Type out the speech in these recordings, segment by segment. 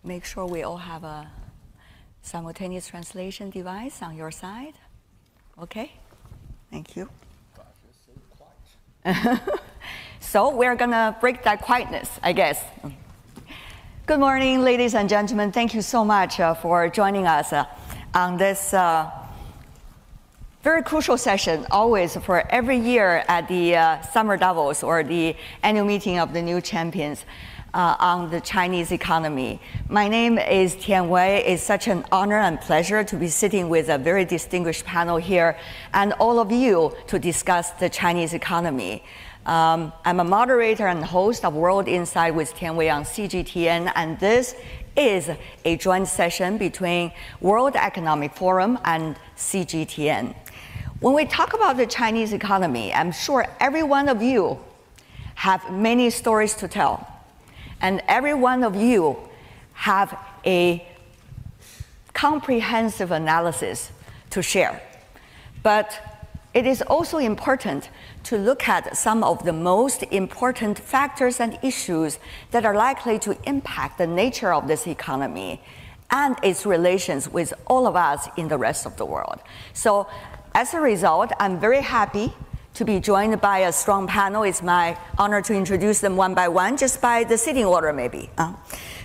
make sure we all have a simultaneous translation device on your side. Okay? Thank you. So we're going to break that quietness, I guess. Good morning, ladies and gentlemen. Thank you so much for joining us on this very crucial session, always for every year at the Summer Davos, or the annual meeting of the new champions on the Chinese economy. My name is Tian Wei. It's such an honor and pleasure to be sitting with a very distinguished panel here and all of you to discuss the Chinese economy. I'm a moderator and host of World Insight with Tian Wei on CGTN, and this is a joint session between World Economic Forum and CGTN. When we talk about the Chinese economy, I'm sure every one of you have many stories to tell, and every one of you have a comprehensive analysis to share. But it is also important to look at some of the most important factors and issues that are likely to impact the nature of this economy and its relations with all of us in the rest of the world. So as a result, I'm very happy to be joined by a strong panel. It's my honor to introduce them one by one, just by the sitting order maybe.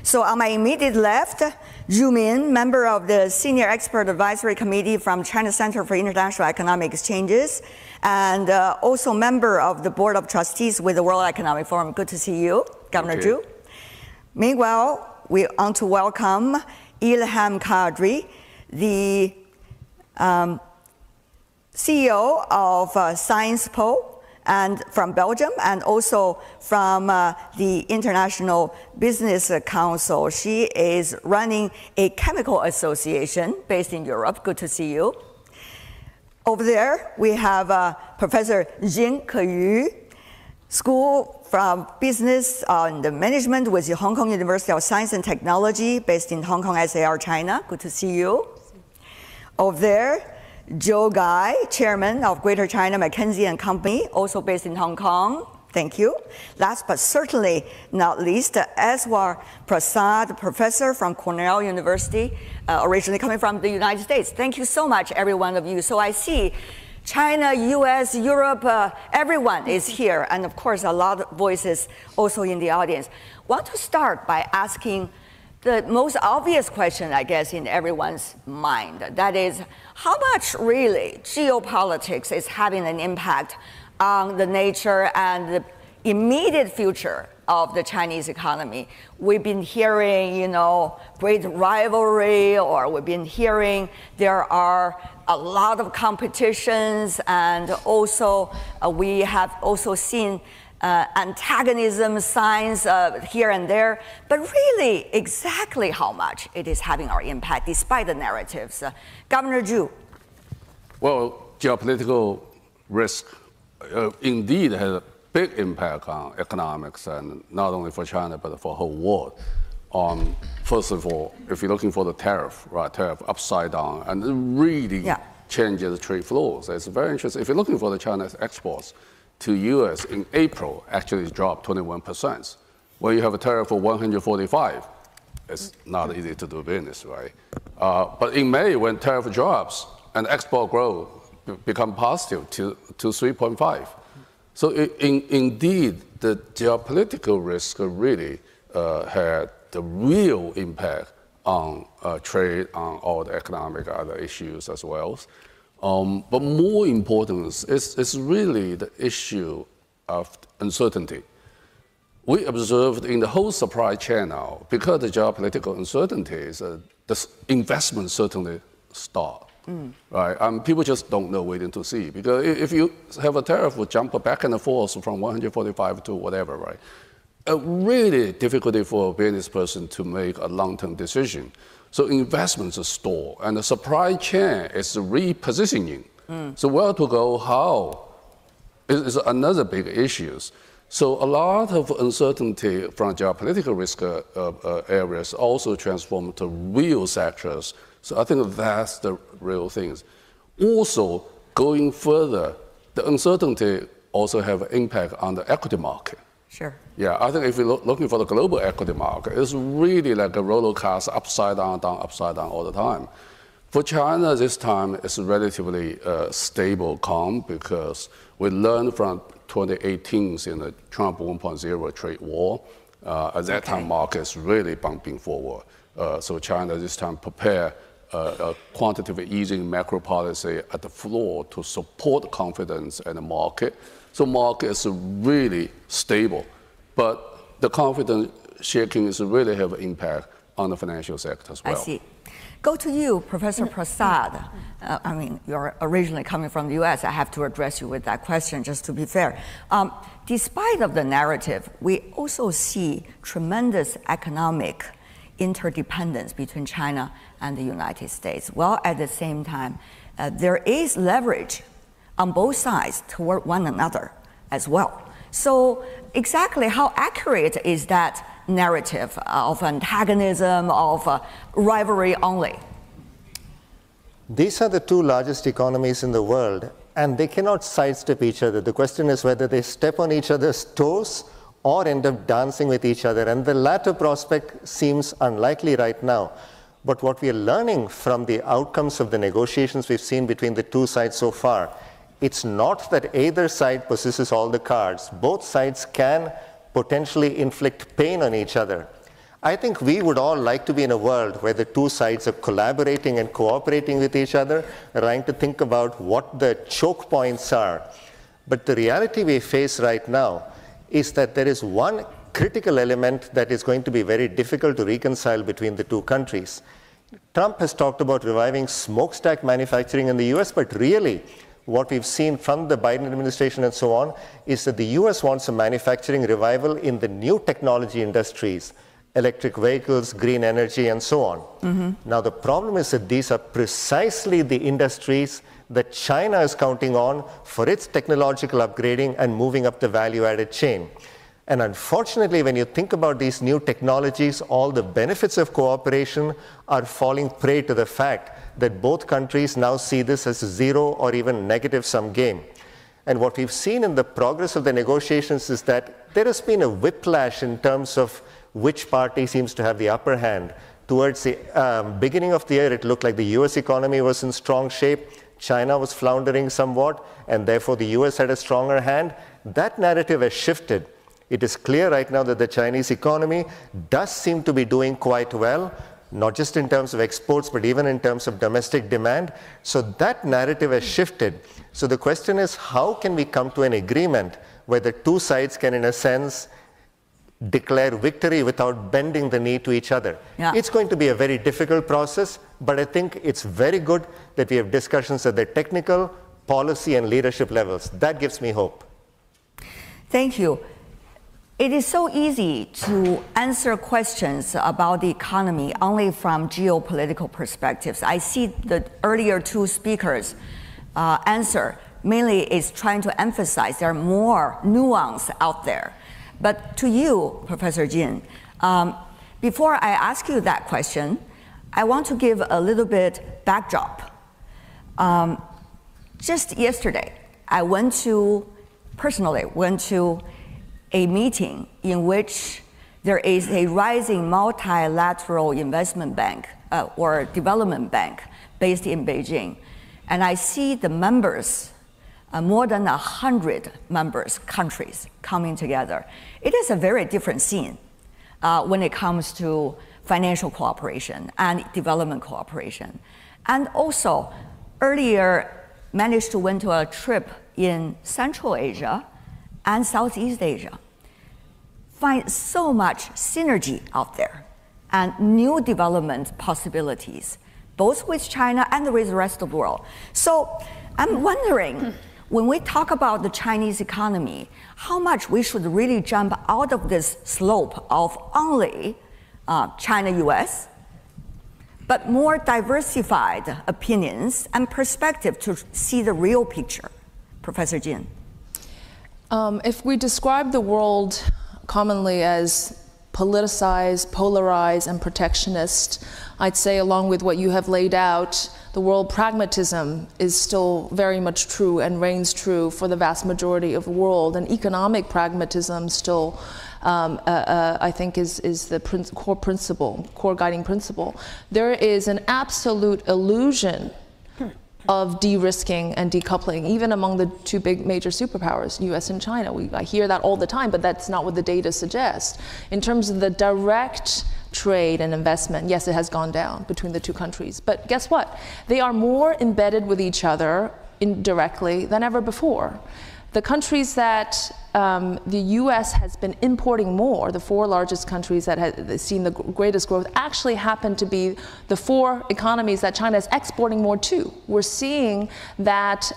So on my immediate left, Zhu Min, member of the Senior Expert Advisory Committee from China Center for International Economic Exchanges, and also member of the Board of Trustees with the World Economic Forum. Good to see you, Governor Zhu. Meanwhile, we want to welcome Ilham Kadri, the CEO of SciencePo, and from Belgium, and also from the International Business Council. She is running a chemical association based in Europe. Good to see you. Over there, we have Professor Jin Keyu, School from Business and Management with the Hong Kong University of Science and Technology, based in Hong Kong, SAR, China. Good to see you. Over there, Joe Gai, Chairman of Greater China McKinsey & Company, also based in Hong Kong. Thank you. Last but certainly not least, Eswar Prasad, Professor from Cornell University, originally coming from the United States. Thank you so much, every one of you. So I see China, US, Europe, everyone is here, and of course a lot of voices also in the audience. I want to start by asking the most obvious question, I guess, in everyone's mind. That is, how much really geopolitics is having an impact on the nature and the immediate future of the Chinese economy? We've been hearing, great rivalry, or we've been hearing there are a lot of competitions, and also we have also seen antagonism signs here and there, but really exactly how much it is having our impact despite the narratives. Governor Zhu. Well, geopolitical risk indeed has a big impact on economics, and not only for China, but for the whole world. First of all, if you're looking for the tariff, right, tariff upside down, and it really changes trade flows. It's very interesting. If you're looking for the China's exports to US in April, actually it's dropped 21%. When you have a tariff of 145, it's not easy to do business, right? But in May, when tariff drops and export growth become positive to 3.5. So indeed, the geopolitical risk really had the real impact on trade, on all the economic other issues as well. But more important is really the issue of uncertainty. We observed in the whole supply chain now, because the geopolitical uncertainties, the investment certainly stopped. Right? People just don't know, waiting to see. Because if you have a tariff would jump back and forth from 145 to whatever, right? A really difficulty for a business person to make a long-term decision. So investments are stalled, and the supply chain is repositioning. So where to go, how, is another big issue. So a lot of uncertainty from geopolitical risk areas also transform to real sectors. So I think that's the real things. Also, going further, the uncertainty also have an impact on the equity market. Sure. Yeah, I think if you're looking for the global equity market, it's really like a roller coaster, upside down, upside down all the time. For China, this time it's relatively stable, calm, because we learned from 2018 in the Trump 1.0 trade war. At that time, markets really bumping forward. So China this time prepare a quantitative easing macro policy at the floor to support confidence in the market. So market is really stable, but the confidence shaking is really have an impact on the financial sector as well. I see. Go to you, Professor Prasad. I mean, you're originally coming from the US. I have to address you with that question, just to be fair. Despite of the narrative, we also see tremendous economic interdependence between China and the United States. While at the same time, there is leverage on both sides toward one another as well. So exactly how accurate is that narrative of antagonism, of rivalry only? These are the two largest economies in the world, and they cannot sidestep each other. The question is whether they step on each other's toes or end up dancing with each other, and the latter prospect seems unlikely right now. But what we are learning from the outcomes of the negotiations we've seen between the two sides so far, it's not that either side possesses all the cards. Both sides can potentially inflict pain on each other. I think we would all like to be in a world where the two sides are collaborating and cooperating with each other, trying to think about what the choke points are. But the reality we face right now is that there is one critical element that is going to be very difficult to reconcile between the two countries. Trump has talked about reviving smokestack manufacturing in the US, but really, what we've seen from the Biden administration and so on is that the US wants a manufacturing revival in the new technology industries, electric vehicles, green energy, and so on. Now, the problem is that these are precisely the industries that China is counting on for its technological upgrading and moving up the value-added chain. And unfortunately, when you think about these new technologies, all the benefits of cooperation are falling prey to the fact that both countries now see this as a zero or even negative-sum game. And what we've seen in the progress of the negotiations is that there has been a whiplash in terms of which party seems to have the upper hand. Towards the beginning of the year, it looked like the US economy was in strong shape, China was floundering somewhat, and therefore the US had a stronger hand. That narrative has shifted. It is clear right now that the Chinese economy does seem to be doing quite well, not just in terms of exports, but even in terms of domestic demand. So that narrative has shifted. So the question is, how can we come to an agreement where the two sides can, in a sense, declare victory without bending the knee to each other? Yeah. It's going to be a very difficult process, but I think it's very good that we have discussions at the technical, policy, and leadership levels. That gives me hope. Thank you. It is so easy to answer questions about the economy only from geopolitical perspectives. I see the earlier two speakers' answer mainly is trying to emphasize there are more nuance out there. But to you, Professor Jin, before I ask you that question, I want to give a little bit backdrop. Just yesterday, I personally went to a meeting in which there is a rising multilateral investment bank or development bank based in Beijing. And I see the members, more than 100 countries coming together. It is a very different scene when it comes to financial cooperation and development cooperation. And also, earlier managed to went to a trip in Central Asia and Southeast Asia. Find so much synergy out there and new development possibilities, both with China and with the rest of the world. So I'm wondering, when we talk about the Chinese economy, how much we should really jump out of this slope of only China-US, but more diversified opinions and perspective to see the real picture. Professor Jin. If we describe the world commonly as politicized, polarized, and protectionist. I'd say, along with what you have laid out, the world pragmatism is still very much true and reigns true for the vast majority of the world. And economic pragmatism still, I think, is the core guiding principle. There is an absolute illusion of de-risking and decoupling, even among the two big major superpowers, US and China. I hear that all the time, but that's not what the data suggests. In terms of the direct trade and investment, yes, it has gone down between the two countries. But guess what? They are more embedded with each other indirectly than ever before. The countries that the US has been importing more, the 4 largest countries that have seen the greatest growth, actually happen to be the 4 economies that China is exporting more to. We're seeing that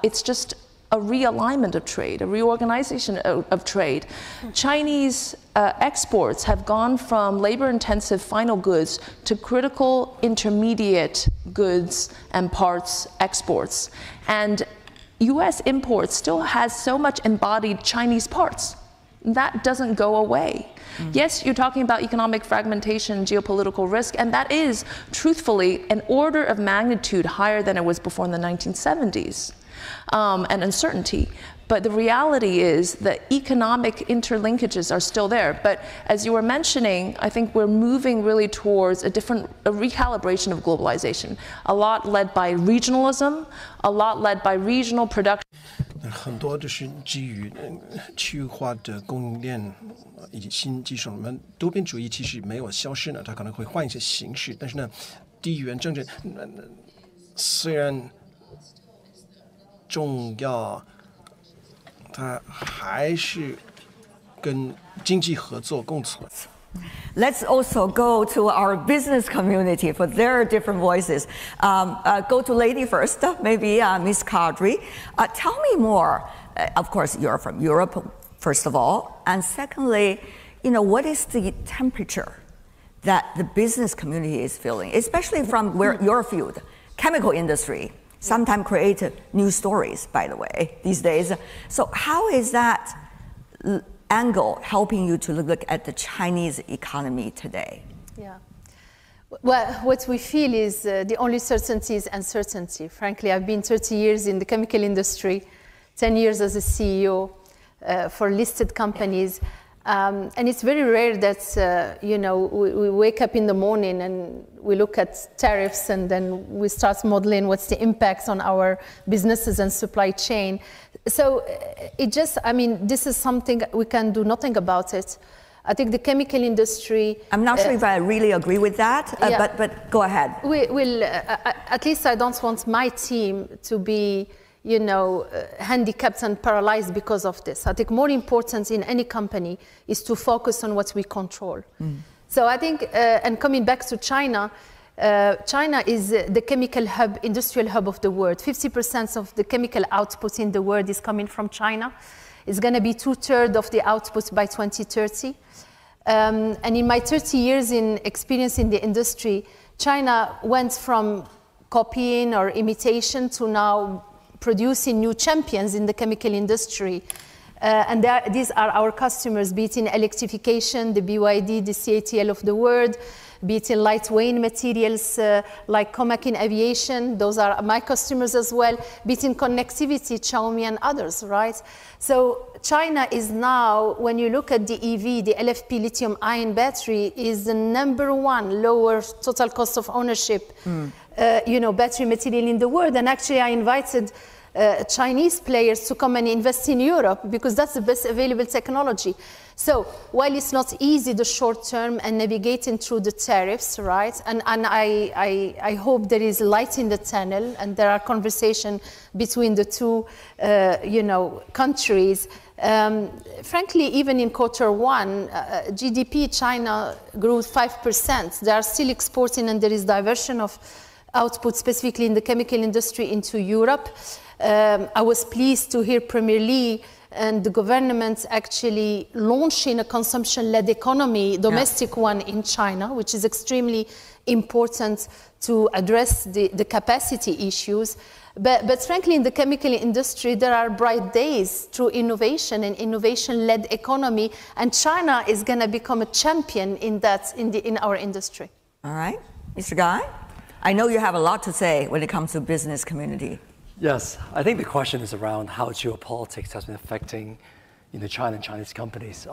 it's just a realignment of trade, a reorganization of trade. Chinese exports have gone from labor-intensive final goods to critical intermediate goods and parts exports. And US imports still has so much embodied Chinese parts. That doesn't go away. Yes, you're talking about economic fragmentation, geopolitical risk, and that is, truthfully, an order of magnitude higher than it was before in the 1970s, and uncertainty. But the reality is that economic interlinkages are still there. But as you were mentioning, I think we're moving really towards a recalibration of globalization, a lot led by regionalism, a lot led by regional production. 很多就是基于区域化的供应链以及新技术，我们多边主义其实没有消失呢，它可能会换一些形式，但是呢，地缘政治虽然重要，它还是跟经济合作共存。Let's also go to our business community for their different voices. Go to lady first, maybe Ms. Kadri. Tell me more. Of course, you're from Europe, first of all. And secondly, what is the temperature that the business community is feeling, especially from where your field, chemical industry, sometimes create new stories, by the way, these days. So how is that angle helping you to look at the Chinese economy today? Yeah. Well, what we feel is the only certainty is uncertainty. Frankly, I've been 30 years in the chemical industry, 10 years as a CEO for listed companies. And it's very rare that, we wake up in the morning and we look at tariffs and then we start modeling what's the impact on our businesses and supply chain. So this is something we can do nothing about it. I think the chemical industry... I'm not sure if I really agree with that, yeah. but go ahead. At least I don't want my team to be handicapped and paralyzed because of this. I think more important in any company is to focus on what we control. So I think, and coming back to China, China is the chemical hub, industrial hub of the world. 50% of the chemical output in the world is coming from China. It's going to be 2/3 of the output by 2030. And in my 30 years in experience in the industry, China went from copying or imitation to now producing new champions in the chemical industry. And these are our customers, be it in electrification, the BYD, the CATL of the world, be it in lightweight materials like Comac in aviation, those are my customers as well, be it in connectivity, Xiaomi and others, right? So China is now, when you look at the EV, the LFP lithium-ion battery is the #1 lower total cost of ownership, battery material in the world. And actually I invited Chinese players to come and invest in Europe because that's the best available technology. So while it's not easy the short term and navigating through the tariffs, right? And I hope there is light in the tunnel and there are conversations between the two, countries. Frankly, even in Q1, GDP China grew 5%. They are still exporting and there is diversion of output specifically in the chemical industry into Europe. I was pleased to hear Premier Li and the government actually launching a consumption-led economy, domestic one in China, which is extremely important to address the capacity issues. But frankly, in the chemical industry, there are bright days through innovation and innovation-led economy, and China is going to become a champion in that in our industry. All right, Mr. Guy, I know you have a lot to say when it comes to business community. Yes, I think the question is around how geopolitics has been affecting China and Chinese companies.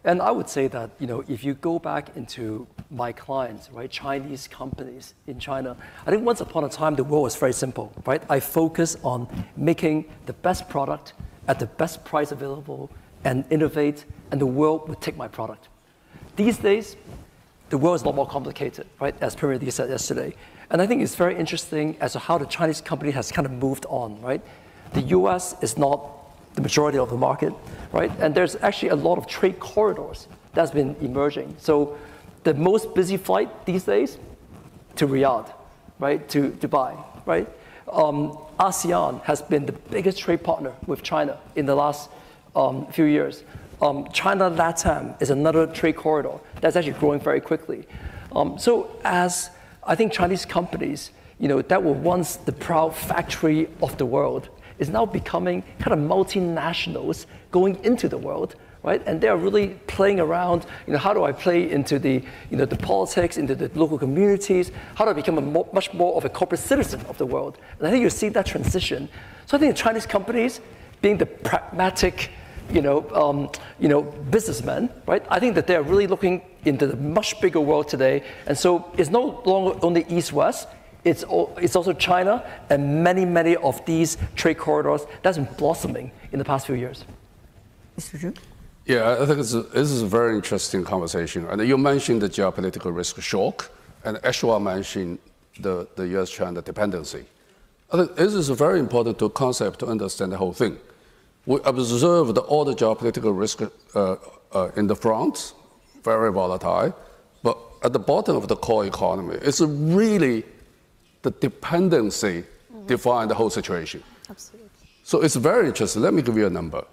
And I would say that if you go back into my clients, right, Chinese companies in China, I think once upon a time the world was very simple, right? I focus on making the best product at the best price available and innovate, and the world would take my product. These days, the world is a lot more complicated, right? As Premier said yesterday. And I think it's very interesting as to how the Chinese company has kind of moved on, right? The US is not the majority of the market, right? And there's actually a lot of trade corridors that's been emerging. So the most busy flight these days to Riyadh, right? To Dubai, right? ASEAN has been the biggest trade partner with China in the last few years. China LATAM is another trade corridor that's actually growing very quickly. So as I think Chinese companies, that were once the proud factory of the world, is now becoming kind of multinationals going into the world, right? And they're really playing around, how do I play into the, the politics, into the local communities? How do I become much more of a corporate citizen of the world? And I think you see that transition. So I think the Chinese companies, being the pragmatic, businessmen, right? I think that they're really looking into the much bigger world today. And so it's no longer only East-West, it's also China and many, many of these trade corridors that's been blossoming in the past few years. Mr. Zhu? Yeah, I think this is a very interesting conversation. And you mentioned the geopolitical risk shock, and Ashwa mentioned the US-China dependency. I think this is a very important concept to understand the whole thing. We observed all the geopolitical risk in the front, very volatile, but at the bottom of the core economy, it's really the dependency define the whole situation. Absolutely. So it's very interesting. Let me give you a number.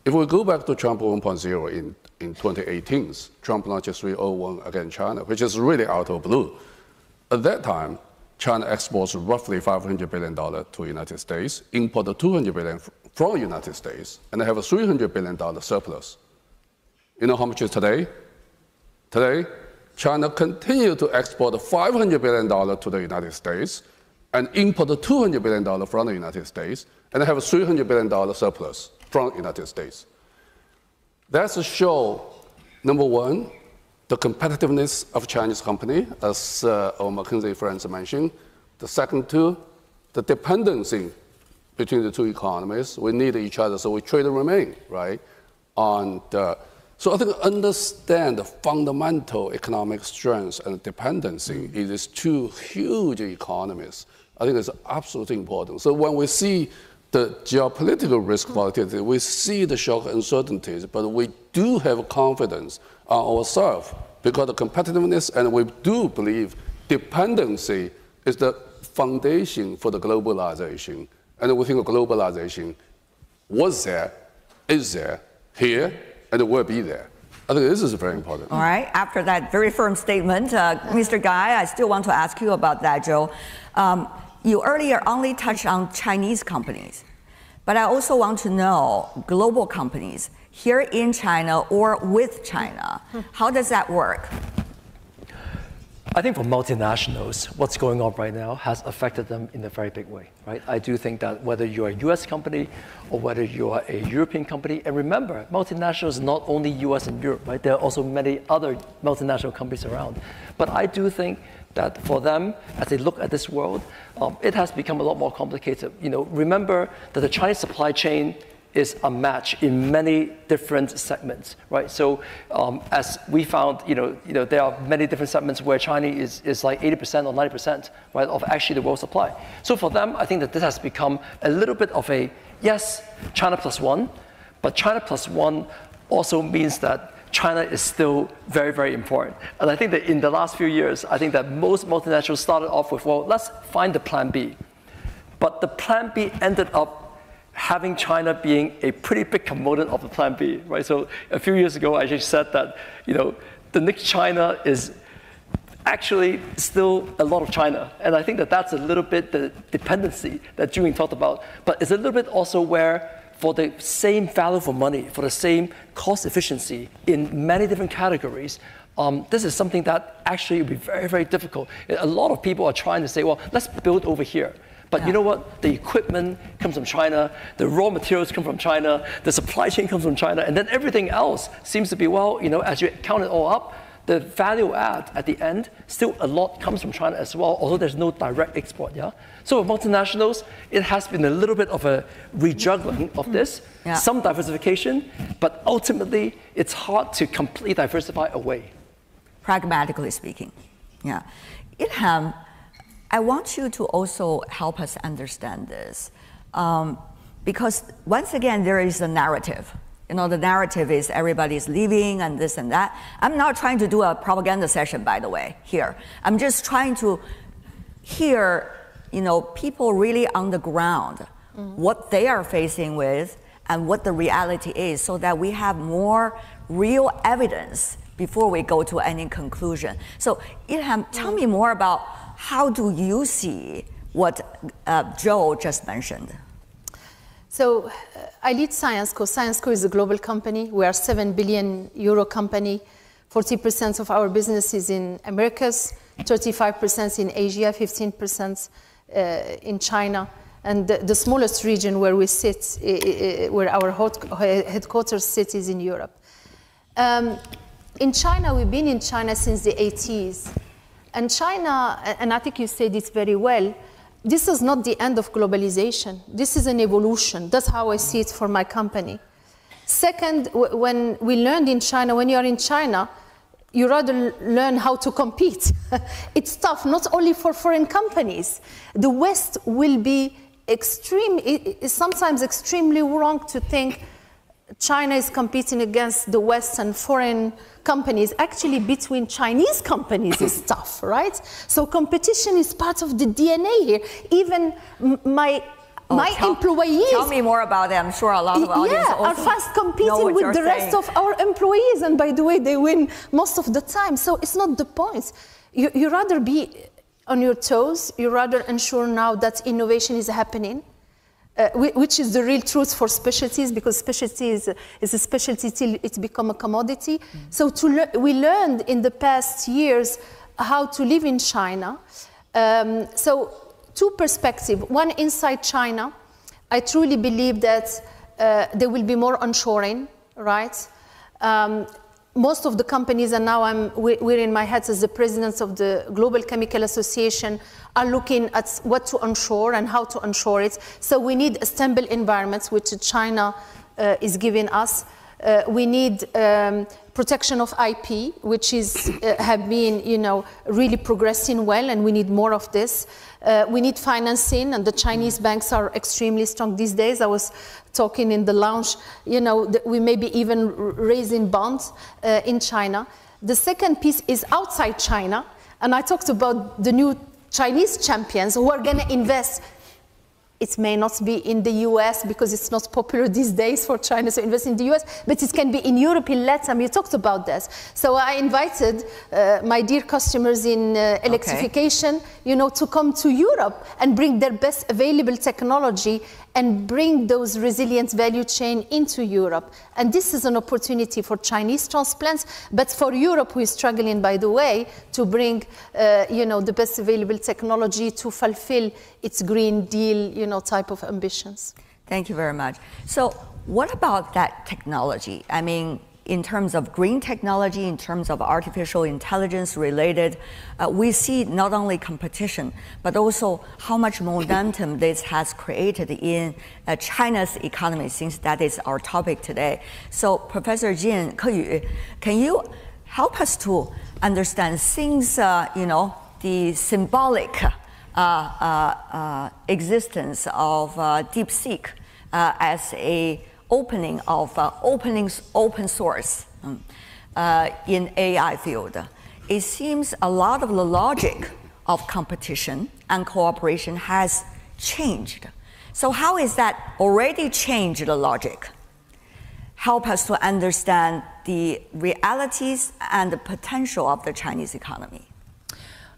If we go back to Trump 1.0 in 2018, Trump launched 301 against China, which is really out of blue. At that time, China exports roughly $500 billion to the United States, imported $200 billion from the United States, and they have a $300 billion surplus. You know how much is today? Today, China continues to export $500 billion to the United States and import $200 billion from the United States, and they have a $300 billion surplus from the United States. That's to show, number one, the competitiveness of Chinese company, as our McKinsey friends mentioned. The second two, the dependency between the two economies. We need each other, so we trade and remain, right? And so I think understand the fundamental economic strengths and dependency in these two huge economies. I think it's absolutely important. So when we see the geopolitical risk volatility, we see the shock uncertainties, but we do have confidence on ourselves because of competitiveness, and we do believe dependency is the foundation for the globalization. And we think globalization was there, is there, here, and it will be there. I think this is very important. All right. After that very firm statement, Mr. Guy, I still want to ask you about that, Joe. You earlier only touched on Chinese companies, but I also want to know global companies here in China or with China. How does that work? I think for multinationals, what's going on right now has affected them in a very big way, right? I do think that whether you're a US company or whether you're a European company, and remember, multinationals not only US and Europe, right? There are also many other multinational companies around. But I do think that for them, as they look at this world, it has become a lot more complicated. Remember that the Chinese supply chain is a match in many different segments, right? So as we found, there are many different segments where China is like 80% or 90%, right, of actually the world supply. So for them, I think that this has become a little bit of a, yes, China plus one, but China plus one also means that China is still very, very important. And I think that in the last few years, I think that most multinationals started off with, well, let's find the plan B. But the plan B ended up having China being a pretty big component of the Plan B, right? So a few years ago, I just said that, the next China is actually still a lot of China. And I think that that's a little bit the dependency that Julian talked about. But it's a little bit also where for the same value for money, for the same cost efficiency in many different categories, this is something that actually will be very, very difficult. A lot of people are trying to say, well, let's build over here. But you know what? The equipment comes from China, the raw materials come from China, the supply chain comes from China, and then everything else seems to be, well, as you count it all up, the value add at the end, still a lot comes from China as well, although there's no direct export, yeah? So with multinationals, it has been a little bit of a rejuggling of this, some diversification, but ultimately, it's hard to completely diversify away. Pragmatically speaking, yeah. Ilham, I want you to also help us understand this, because once again, there is a narrative. The narrative is everybody's leaving and this and that. I'm not trying to do a propaganda session, by the way, here. I'm just trying to hear, people really on the ground, what they are facing with and what the reality is, so that we have more real evidence before we go to any conclusion. So Ilham, tell me more about how do you see what Joe just mentioned? So I lead ScienceCo. ScienceCo is a global company. We are a €7 billion company. 40% of our business is in Americas, 35% in Asia, 15% in China. And the smallest region where we sit, where our headquarters sit, is in Europe. In China, we've been in China since the 80s. And China, and I think you said it very well, this is not the end of globalization. This is an evolution. That's how I see it for my company. Second, when we learned in China, when you are in China, you rather learn how to compete. It's tough, not only for foreign companies. The West will be it's sometimes extremely wrong to think China is competing against the West and foreign companies. Actually, between Chinese companies is tough, right? So competition is part of the DNA here. Even my employees... Tell me more about them. I'm sure a lot of audience are fast competing with the rest of our employees. And by the way, they win most of the time. So it's not the point. You rather be on your toes. You rather ensure now that innovation is happening. Which is the real truth for specialties, because specialty is a specialty till it's become a commodity. So we learned in the past years how to live in China. So two perspectives. One, inside China, I truly believe that there will be more onshoring, right? Most of the companies, and now we're in my hat as the president of the Global Chemical Association, are looking at what to onshore and how to onshore it. So we need stable environments, which China is giving us. We need protection of IP, which have been, really progressing well, and we need more of this. We need financing, and the Chinese banks are extremely strong these days. I was talking in the lounge, we may be even raising bonds in China. The second piece is outside China, and I talked about the new Chinese champions who are going to invest. It may not be in the US because it's not popular these days for China to invest in the US, but it can be in Europe, in Latin. You talked about this. So I invited my dear customers in electrification, to come to Europe and bring their best available technology and bring those resilient value chain into Europe. And this is an opportunity for Chinese transplants, but for Europe, we're struggling, by the way, to bring, the best available technology to fulfill its Green Deal, type of ambitions. Thank you very much. So what about that technology? I mean, in terms of green technology, in terms of artificial intelligence related, we see not only competition, but also how much momentum this has created in China's economy, since that is our topic today. So Professor Jin, Ke Yu, can you help us to understand things, the symbolic existence of DeepSeek as a opening of open source in AI field. It seems a lot of the logic of competition and cooperation has changed. So how is that already changed the logic? Help us to understand the realities and the potential of the Chinese economy.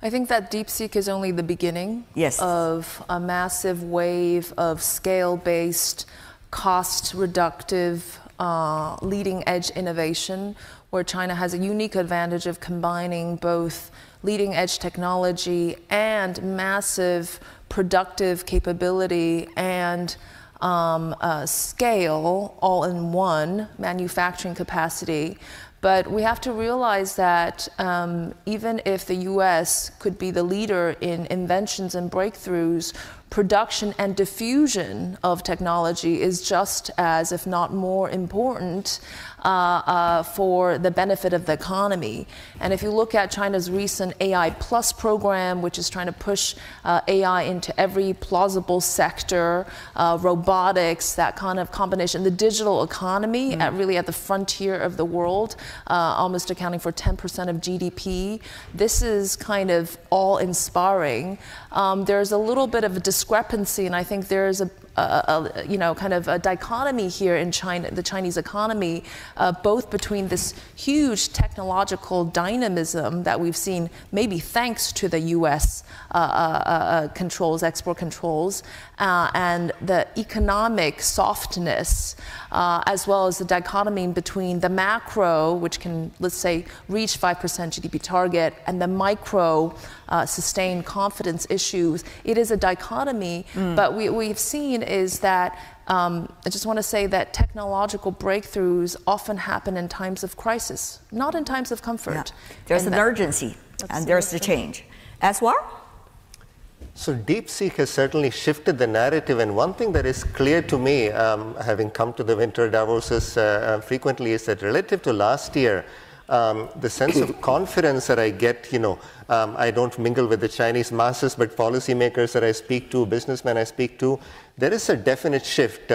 I think that DeepSeek is only the beginning of a massive wave of scale-based, cost-reductive, leading-edge innovation, where China has a unique advantage of combining both leading-edge technology and massive productive capability and scale all in one, manufacturing capacity. But we have to realize that even if the US could be the leader in inventions and breakthroughs, production and diffusion of technology is just as, if not more important, for the benefit of the economy. And if you look at China's recent AI Plus program, which is trying to push AI into every plausible sector, robotics, that kind of combination, the digital economy really at the frontier of the world, almost accounting for 10% of GDP. This is kind of all-inspiring. There's a little bit of a discrepancy, and I think there's kind of a dichotomy here in China, the Chinese economy, both between this huge technological dynamism that we've seen, maybe thanks to the U.S. Controls, export controls, and the economic softness, as well as the dichotomy between the macro, which can, let's say, reach 5% GDP target, and the micro sustained confidence issues. It is a dichotomy, but we've seen is that I just want to say that technological breakthroughs often happen in times of crisis, not in times of comfort. Yeah. There's an urgency, and there's the change. Aswar? So DeepSeek has certainly shifted the narrative, and one thing that is clear to me, having come to the winter Davoses frequently, is that relative to last year, the sense of confidence that I get, I don't mingle with the Chinese masses, but policymakers that I speak to, businessmen I speak to, there is a definite shift.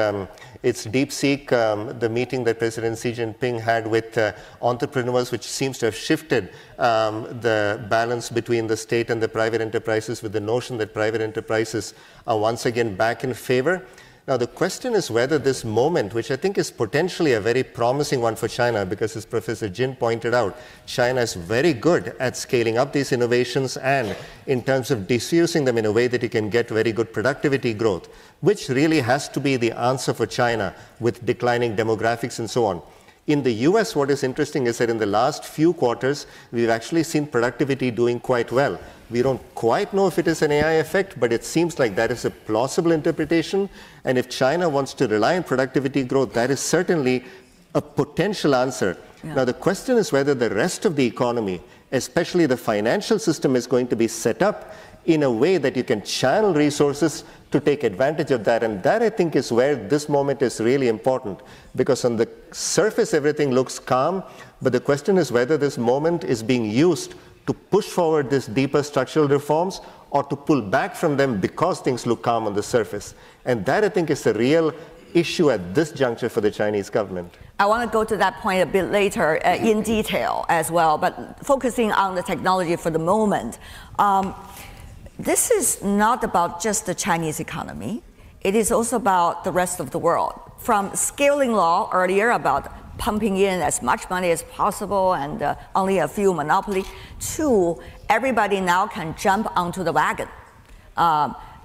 It's DeepSeek, the meeting that President Xi Jinping had with entrepreneurs, which seems to have shifted the balance between the state and the private enterprises, with the notion that private enterprises are once again back in favor. Now, the question is whether this moment, which I think is potentially a very promising one for China, because as Professor Jin pointed out, China is very good at scaling up these innovations and in terms of diffusing them in a way that you can get very good productivity growth, which really has to be the answer for China with declining demographics and so on. In the US, what is interesting is that in the last few quarters, we've actually seen productivity doing quite well. We don't quite know if it is an AI effect, but it seems like that is a plausible interpretation. And if China wants to rely on productivity growth, that is certainly a potential answer. Yeah. Now, the question is whether the rest of the economy, especially the financial system, is going to be set up in a way that you can channel resources to take advantage of that. And that, I think, is where this moment is really important, because on the surface, everything looks calm, but the question is whether this moment is being used to push forward these deeper structural reforms or to pull back from them because things look calm on the surface. And that, I think, is the real issue at this juncture for the Chinese government. I want to go to that point a bit later in detail as well, but focusing on the technology for the moment. This is not about just the Chinese economy. It is also about the rest of the world. From scaling law earlier about pumping in as much money as possible and only a few monopoly, to everybody now can jump onto the wagon.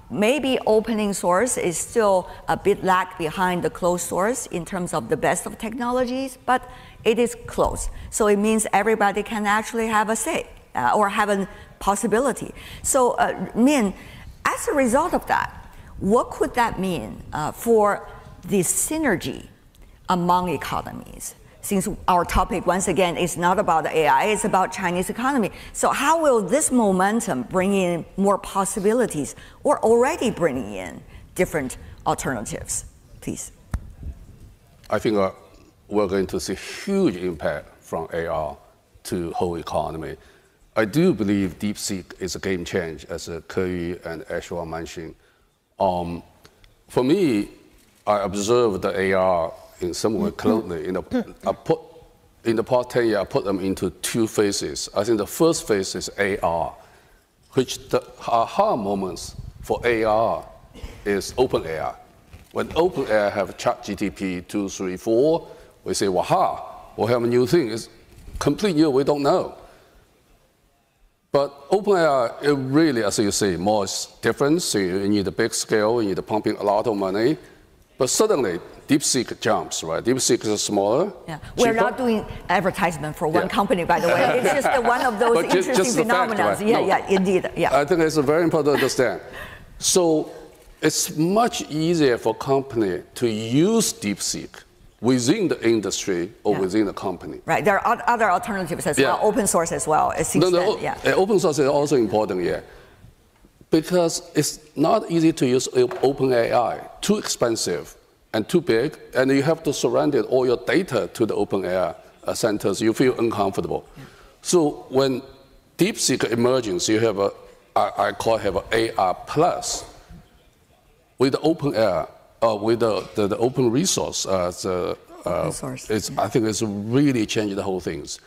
Maybe opening source is still a bit lag behind the closed source in terms of the best of technologies, but it is close. So it means everybody can actually have a say or have a possibility. So Min, as a result of that, what could that mean for the synergy among economies? Since our topic, once again, is not about AI, it's about Chinese economy. So how will this momentum bring in more possibilities, or already bringing in different alternatives? Please. I think we're going to see huge impact from AI to whole economy. I do believe DeepSeek is a game changer, as Ke and Ashwar mentioned. For me, I observed the AI in some way closely. In the past 10 years, I put them into two phases. I think the first phase is AR, which the aha moments for AR is open AI. When OpenAI have ChatGPT 2, 3, 4, we say, waha, we have a new thing. It's complete new, we don't know. But OpenAI, it really, as you say, more different. So you need a big scale, you need pumping a lot of money. But suddenly, DeepSeek jumps, right? DeepSeek is smaller. Yeah. We're not doing advertisement for one company, by the way. It's just one of those interesting phenomena. Right? Yeah, yeah, indeed. Yeah. I think it's very important to understand. So it's much easier for a company to use DeepSeek within the industry or within the company. Right. There are other alternatives as well, open source as well. It seems open source is also important, because it's not easy to use OpenAI. Too expensive and too big, and you have to surrender all your data to the OpenAI centers. You feel uncomfortable. So when DeepSeek emerges, you have I call it an AI plus. With the OpenAI, with the open resource, I think it's really changed the whole things.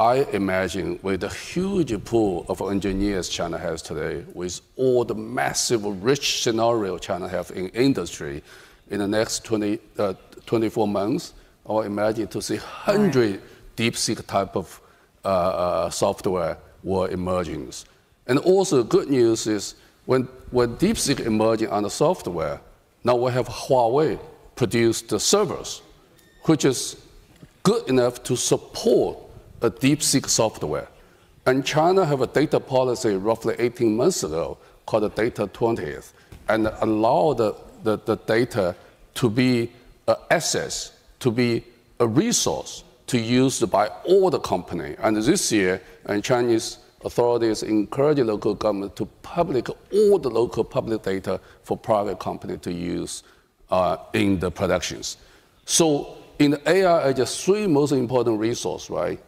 I imagine with the huge pool of engineers China has today, with all the massive rich scenario China have in industry, in the next 24 months, I imagine to see 100 DeepSeek type of software were emerging. And also good news is when DeepSeek emerging on the software, now we have Huawei produce the servers, which is good enough to support a DeepSeek software. And China have a data policy roughly 18 months ago called the Data 20th, and allow the data to be an asset, to be a resource to use by all the company. And this year, Chinese authorities encourage local government to public all the local public data for private company to use in the productions. So in the AI, just three most important resources, right?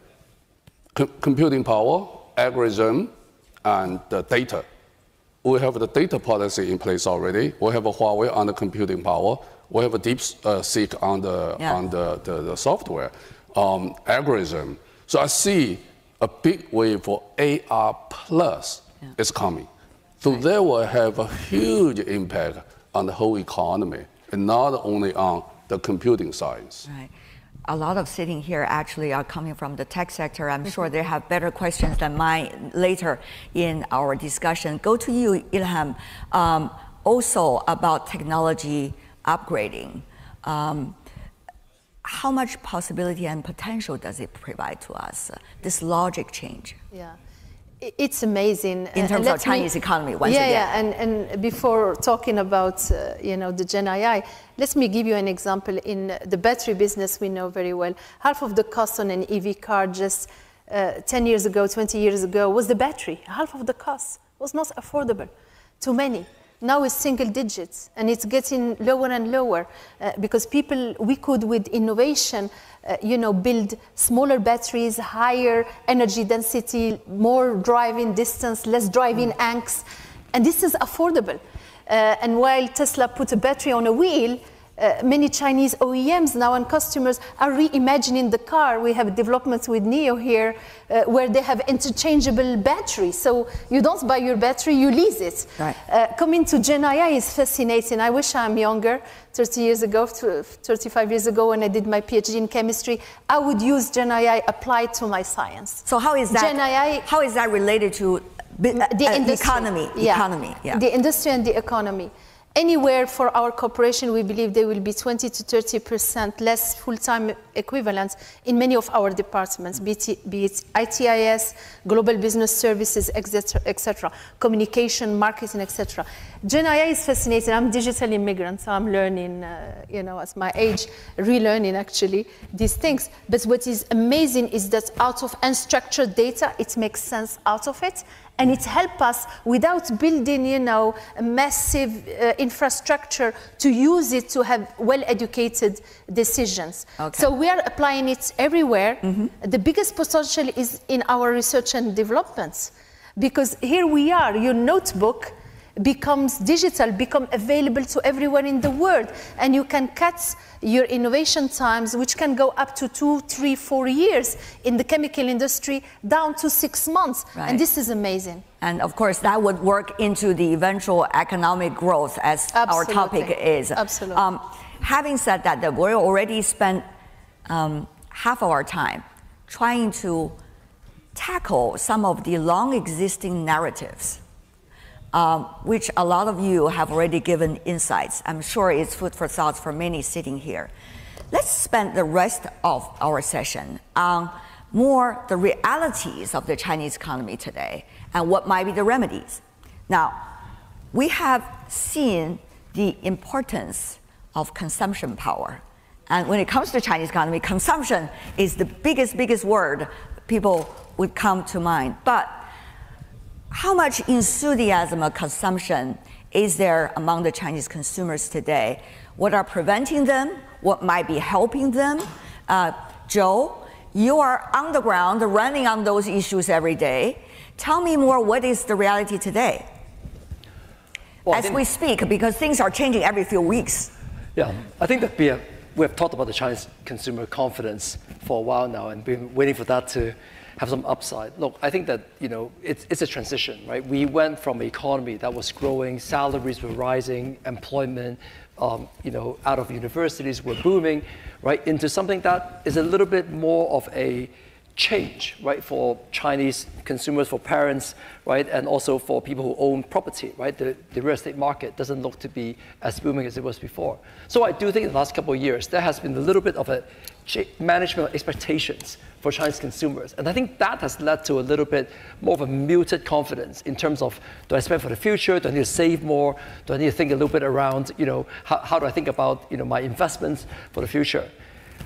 Computing power, algorithm, and the data. We have the data policy in place already. We have a Huawei on the computing power. We have a DeepSeek on the software, algorithm. So I see a big wave for AI plus is coming. So that will have a huge impact on the whole economy, and not only on the computing science. Right. A lot of sitting here actually are coming from the tech sector. I'm sure they have better questions than mine later in our discussion. Go to you, Ilham, also about technology upgrading. How much possibility and potential does it provide to us, this logic change? Yeah, it's amazing. In terms of Chinese economy, once again. Yeah, and before talking about, the Gen AI, let me give you an example. In the battery business, we know very well, half of the cost on an EV car just 10 years ago, 20 years ago, was the battery. Half of the cost was not affordable to many. Now it's single digits, and it's getting lower and lower because we could, with innovation, build smaller batteries, higher energy density, more driving distance, less driving angst, and this is affordable. And while Tesla put a battery on a wheel, many Chinese OEMs now and customers are reimagining the car. We have developments with NIO here where they have interchangeable batteries. So you don't buy your battery, you lease it. Right. Coming to Gen AI is fascinating. I wish I'm younger. 30 years ago, 35 years ago, when I did my PhD in chemistry, I would use Gen AI applied to my science. So how is that? Gen AI, how is that related to the economy? The industry and the economy. Anywhere for our corporation, we believe there will be 20 to 30% less full-time equivalents in many of our departments, be it ITIS, global business services, etc., communication, marketing, etc. Gen AI is fascinating. I'm a digital immigrant, so I'm learning, at my age, relearning actually these things. But what is amazing is that out of unstructured data, it makes sense out of it. And it helps us without building, a massive infrastructure to use it to have well-educated decisions. Okay. So we are applying it everywhere. Mm-hmm. The biggest potential is in our research and development, because here we are. Your notebook becomes digital, become available to everyone in the world. And you can cut your innovation times, which can go up to 2, 3, 4 years in the chemical industry, down to 6 months. Right. And this is amazing. And of course, that would work into the eventual economic growth, as our topic is. Absolutely. Having said that, we already spent half of our time trying to tackle some of the long existing narratives, which a lot of you have already given insights. I'm sure it's food for thought for many sitting here. Let's spend the rest of our session on more the realities of the Chinese economy today and what might be the remedies. Now, we have seen the importance of consumption power. And when it comes to the Chinese economy, consumption is the biggest word people would come to mind. But how much enthusiasm of consumption is there among the Chinese consumers today? What are preventing them? What might be helping them? Joe, you are on the ground running on those issues every day. Tell me more, what is the reality today? Well, as we speak, because things are changing every few weeks. Yeah, I think that we have talked about the Chinese consumer confidence for a while now and been waiting for that to have some upside. Look, I think that it's a transition, right? We went from an economy that was growing, salaries were rising, employment, out of universities were booming, right, into something that is a little bit more of a change, right, for Chinese consumers, for parents, right, and also for people who own property, right? The real estate market doesn't look to be as booming as it was before. So I do think in the last couple of years, there has been a little bit of a management of expectations for Chinese consumers. And I think that has led to a little bit more of a muted confidence in terms of, do I spend for the future? Do I need to save more? Do I need to think a little bit around, how do I think about, my investments for the future?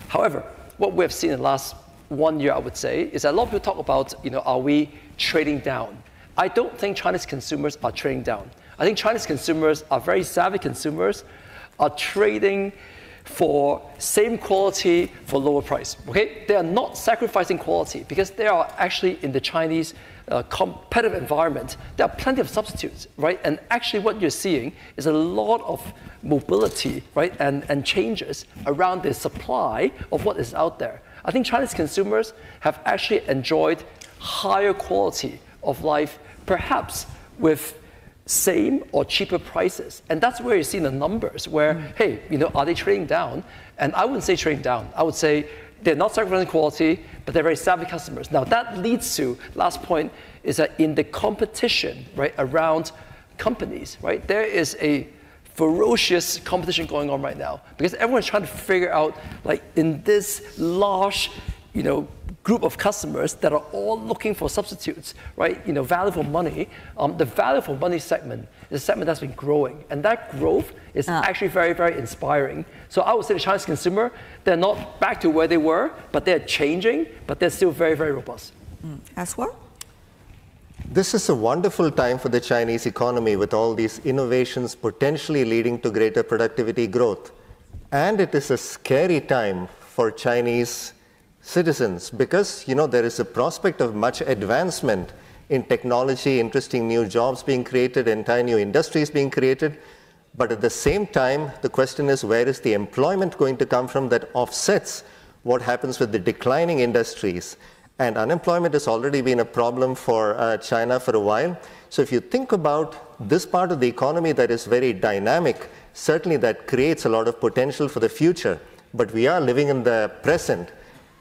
However, what we have seen in the last 1 year, I would say, is that a lot of people talk about, are we trading down? I don't think Chinese consumers are trading down. I think Chinese consumers are very savvy consumers, are trading for same quality for lower price, okay? They are not sacrificing quality because they are actually in the Chinese competitive environment. There are plenty of substitutes, right? And actually what you're seeing is a lot of mobility, right? And changes around the supply of what is out there. I think Chinese consumers have actually enjoyed higher quality of life, perhaps with same or cheaper prices. And that's where you see the numbers where, hey, are they trading down? And I wouldn't say trading down. I would say they're not sacrificing quality, but they're very savvy customers. Now that leads to, last point, is that in the competition, right, around companies, right, there is a ferocious competition going on right now because everyone's trying to figure out, like, in this large, group of customers that are all looking for substitutes, right? Value for money. The value for money segment is a segment that's been growing, and that growth is actually very, very inspiring. So I would say the Chinese consumer, they're not back to where they were, but they're changing, but they're still very, very robust. As well? This is a wonderful time for the Chinese economy with all these innovations potentially leading to greater productivity growth. And it is a scary time for Chinese citizens because, there is a prospect of much advancement in technology, interesting new jobs being created, entire new industries being created. But at the same time, the question is, where is the employment going to come from that offsets what happens with the declining industries? And unemployment has already been a problem for China for a while. So if you think about this part of the economy that is very dynamic, certainly that creates a lot of potential for the future. But we are living in the present.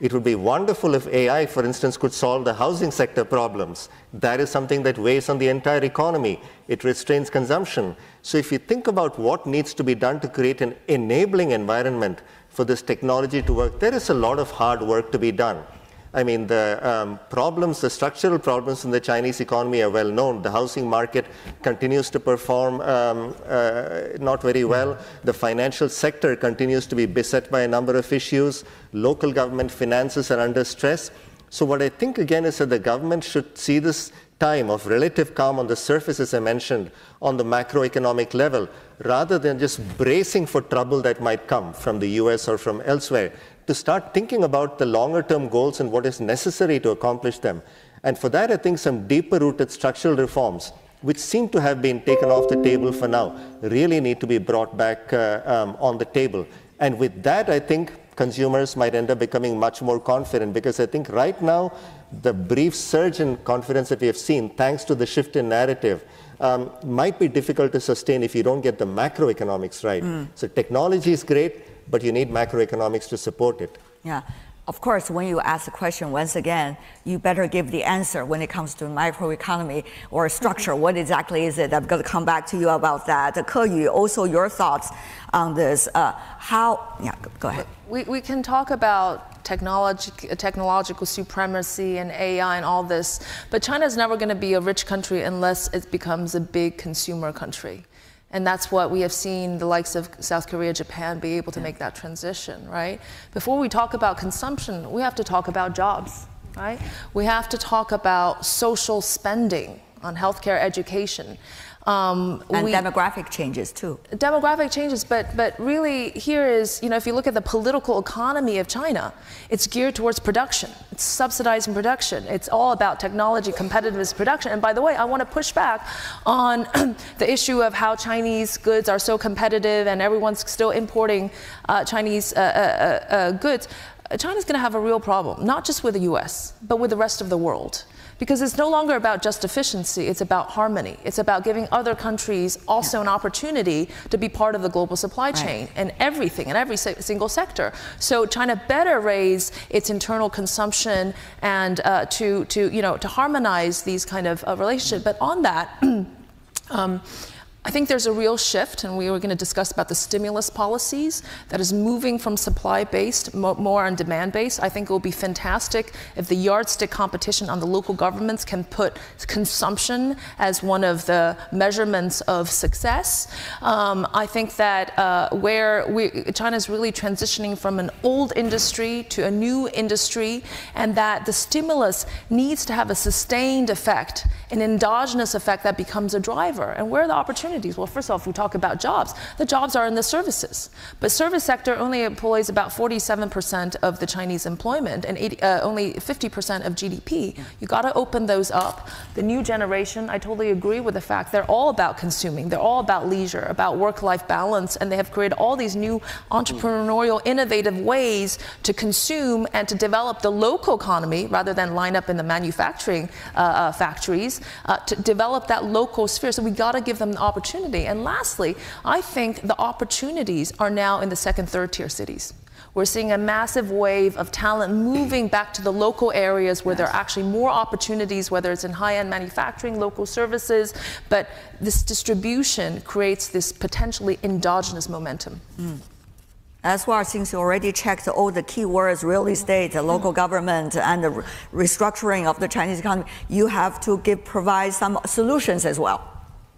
It would be wonderful if AI, for instance, could solve the housing sector problems. That is something that weighs on the entire economy. It restrains consumption. So if you think about what needs to be done to create an enabling environment for this technology to work, there is a lot of hard work to be done. I mean, the structural problems in the Chinese economy are well known. The housing market continues to perform not very well. The financial sector continues to be beset by a number of issues. Local government finances are under stress. So what I think, again, is that the government should see this time of relative calm on the surface, as I mentioned, on the macroeconomic level, rather than just bracing for trouble that might come from the US or from elsewhere, to start thinking about the longer-term goals and what is necessary to accomplish them. And for that, I think some deeper-rooted structural reforms which seem to have been taken off the table for now, really need to be brought back on the table. And with that, I think consumers might end up becoming much more confident, because I think right now, the brief surge in confidence that we have seen, thanks to the shift in narrative, might be difficult to sustain if you don't get the macroeconomics right. So technology is great, but you need macroeconomics to support it. Yeah. Of course, when you ask the question, once again, you better give the answer when it comes to microeconomy or structure. What exactly is it? I'm going to come back to you about that. Ke Yu, also your thoughts on this. Go ahead. We can talk about technological supremacy and AI and all this, but China is never going to be a rich country unless it becomes a big consumer country. And that's what we have seen the likes of South Korea, Japan be able to make that transition, right? Before we talk about consumption, we have to talk about jobs, right? We have to talk about social spending on healthcare, education. And demographic changes too. Demographic changes, but really here is, if you look at the political economy of China, it's geared towards production. It's subsidizing production. It's all about technology, competitiveness, production. And by the way, I want to push back on the issue of how Chinese goods are so competitive and everyone's still importing Chinese goods. China's going to have a real problem, not just with the US, but with the rest of the world. Because it's no longer about just efficiency, it's about harmony. It's about giving other countries also an opportunity to be part of the global supply chain and everything, in every single sector. So China better raise its internal consumption and to harmonize these kind of relationships. But on that, I think there's a real shift, and we were going to discuss about the stimulus policies that is moving from supply-based more on demand-based. I think it will be fantastic if the yardstick competition on the local governments can put consumption as one of the measurements of success. I think that China is really transitioning from an old industry to a new industry, and that the stimulus needs to have a sustained effect, an endogenous effect that becomes a driver. And where are the opportunities? Well, first off, we talk about jobs. The jobs are in the services. But service sector only employs about 47% of the Chinese employment and only 50% of GDP. You got to open those up. The new generation, I totally agree with the fact they're all about consuming. They're all about leisure, about work-life balance, and they have created all these new entrepreneurial, innovative ways to consume and to develop the local economy rather than line up in the manufacturing factories, to develop that local sphere. So we got to give them the opportunity. And lastly, I think the opportunities are now in the second, third tier cities. We're seeing a massive wave of talent moving back to the local areas where there are actually more opportunities, whether it's in high-end manufacturing, local services, but this distribution creates this potentially endogenous momentum. As well, since you already checked all the key words, real estate, the local government, and the restructuring of the Chinese economy, you have to provide some solutions as well.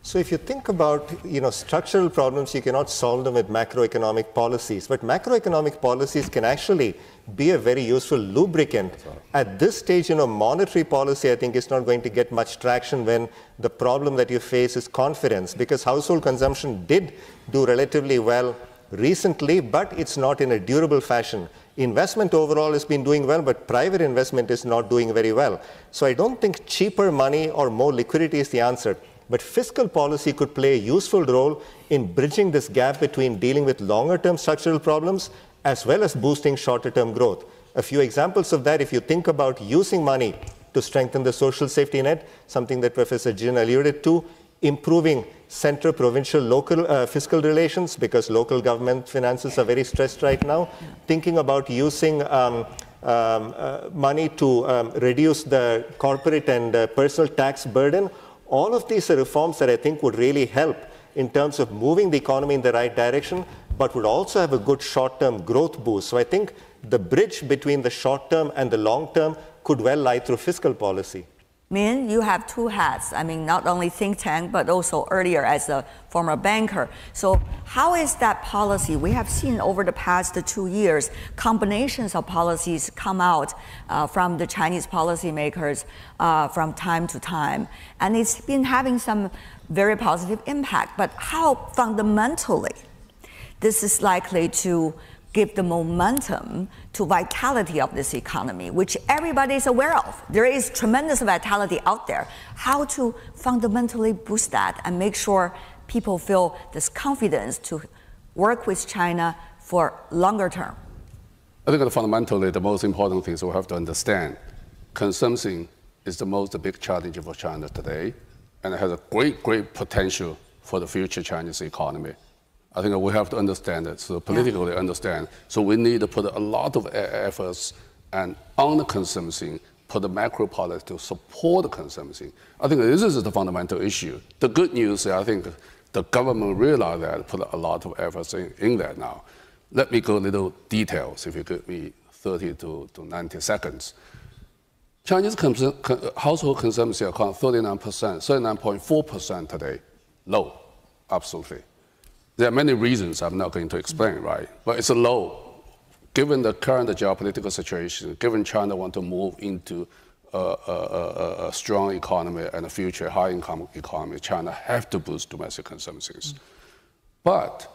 So if you think about structural problems, you cannot solve them with macroeconomic policies. But macroeconomic policies can actually be a very useful lubricant. At this stage, monetary policy, I think, is not going to get much traction when the problem that you face is confidence, because household consumption did do relatively well recently, but it's not in a durable fashion. Investment overall has been doing well, but private investment is not doing very well. So I don't think cheaper money or more liquidity is the answer. But fiscal policy could play a useful role in bridging this gap between dealing with longer-term structural problems as well as boosting shorter-term growth. A few examples of that, if you think about using money to strengthen the social safety net, something that Professor Jin alluded to, improving central-provincial local fiscal relations, because local government finances are very stressed right now, thinking about using money to reduce the corporate and personal tax burden. All of these are reforms that I think would really help in terms of moving the economy in the right direction, but would also have a good short-term growth boost. So I think the bridge between the short-term and the long-term could well lie through fiscal policy. Min, you have two hats. I mean, not only think tank, but also earlier as a former banker. So how is that policy? We have seen over the past 2 years, combinations of policies come out from the Chinese policymakers from time to time. And it's been having some very positive impact. But how fundamentally this is likely to give the momentum to vitality of this economy, which everybody is aware of. There is tremendous vitality out there. How to fundamentally boost that and make sure people feel this confidence to work with China for longer term? I think that fundamentally the most important things we have to understand. Consumption is the most big challenge for China today, and it has a great potential for the future Chinese economy. I think we have to understand it, so politically understand. So we need to put a lot of efforts and on the consumption, put the macro policy to support the consumption. I think this is the fundamental issue. The good news is I think the government realized that, put a lot of efforts in that now. Let me go a little details, if you give me 30 to 90 seconds. Chinese household consumption account 39%, 39.4% today. Low, absolutely. There are many reasons I'm not going to explain, right? But it's a low. Given the current geopolitical situation, given China want to move into a strong economy and a future high-income economy, China have to boost domestic consumptions. But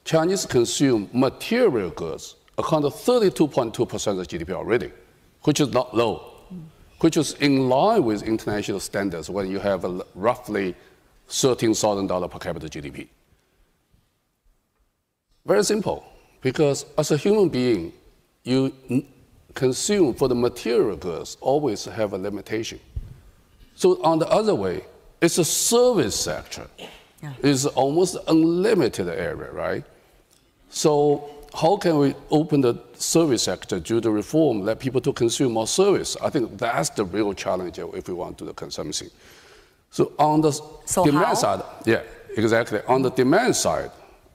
Chinese consume material goods account for 32.2% of GDP already, which is not low, which is in line with international standards when you have a roughly $13,000 per capita GDP. Very simple, because as a human being, you consume for the material goods always have a limitation. So on the other way, it's a service sector. Yeah. It's almost unlimited area, right? So how can we open the service sector due to reform, let people to consume more service? I think that's the real challenge if we want to do the consumption. So on the demand side, yeah, exactly. On the demand side,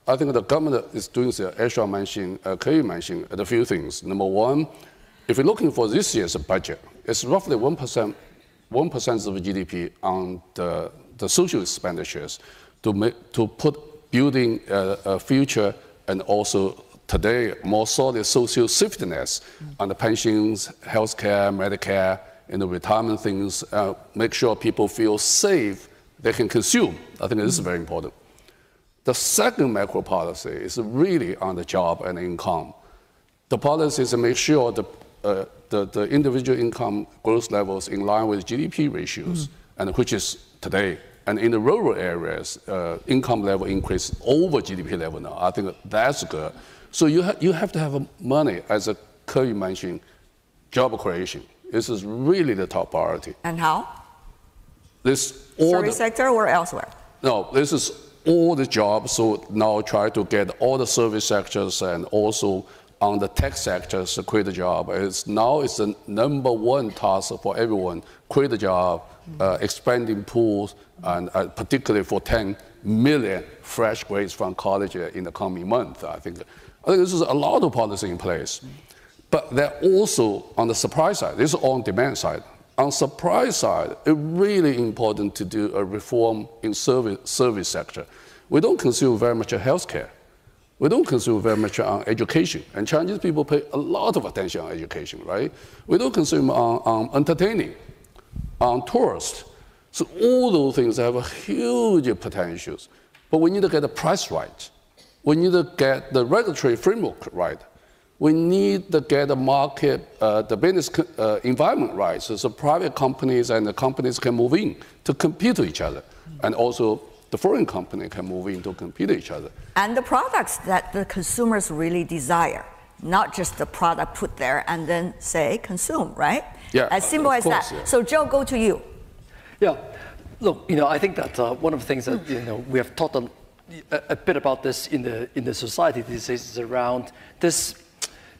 I think the government is doing, Asia mentioned, Kei mentioned a few things. Number one, if you're looking for this year's budget, it's roughly 1% of GDP on the social expenditures to put building a future and also today more solid social safety nets on the pensions, healthcare, Medicare, and the retirement things, make sure people feel safe, they can consume. I think this is very important. The second macro policy is really on the job and income. The policy is to make sure the individual income growth levels in line with GDP ratios, and which is today. And in the rural areas, income level increase over GDP level now. I think that's good. So you have to have money, as Kei mentioned, job creation. This is really the top priority. And how? This service sector or elsewhere? No, this is all the jobs. So now try to get all the service sectors and also on the tech sectors to create a job. It's the number one task for everyone, create a job, expanding pools, and particularly for 10 million fresh graduates from college in the coming month. I think this is a lot of policy in place. But they're also on the supply side. This is on demand side. On supply side, it's really important to do a reform in service sector. We don't consume very much healthcare. We don't consume very much on education. And Chinese people pay a lot of attention on education, right? We don't consume on entertaining, on tourists. So all those things have a huge potentials. But we need to get the price right. We need to get the regulatory framework right. We need to get the market, the business environment right, so private companies and the companies can move in to compete with each other. And also the foreign company can move in to compete with each other. And the products that the consumers really desire, not just the product put there and then say consume, right? Yeah, as simple as that. Yeah. So Joe, go to you. Yeah, look, I think that one of the things that we have talked a bit about this in the society these days is around this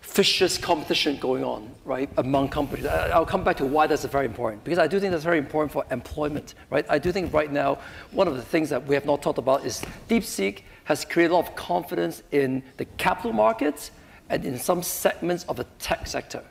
vicious competition going on, right, among companies. I'll come back to why that's very important, because I do think that's very important for employment, right? I do think right now, one of the things that we have not talked about is DeepSeek has created a lot of confidence in the capital markets and in some segments of the tech sector.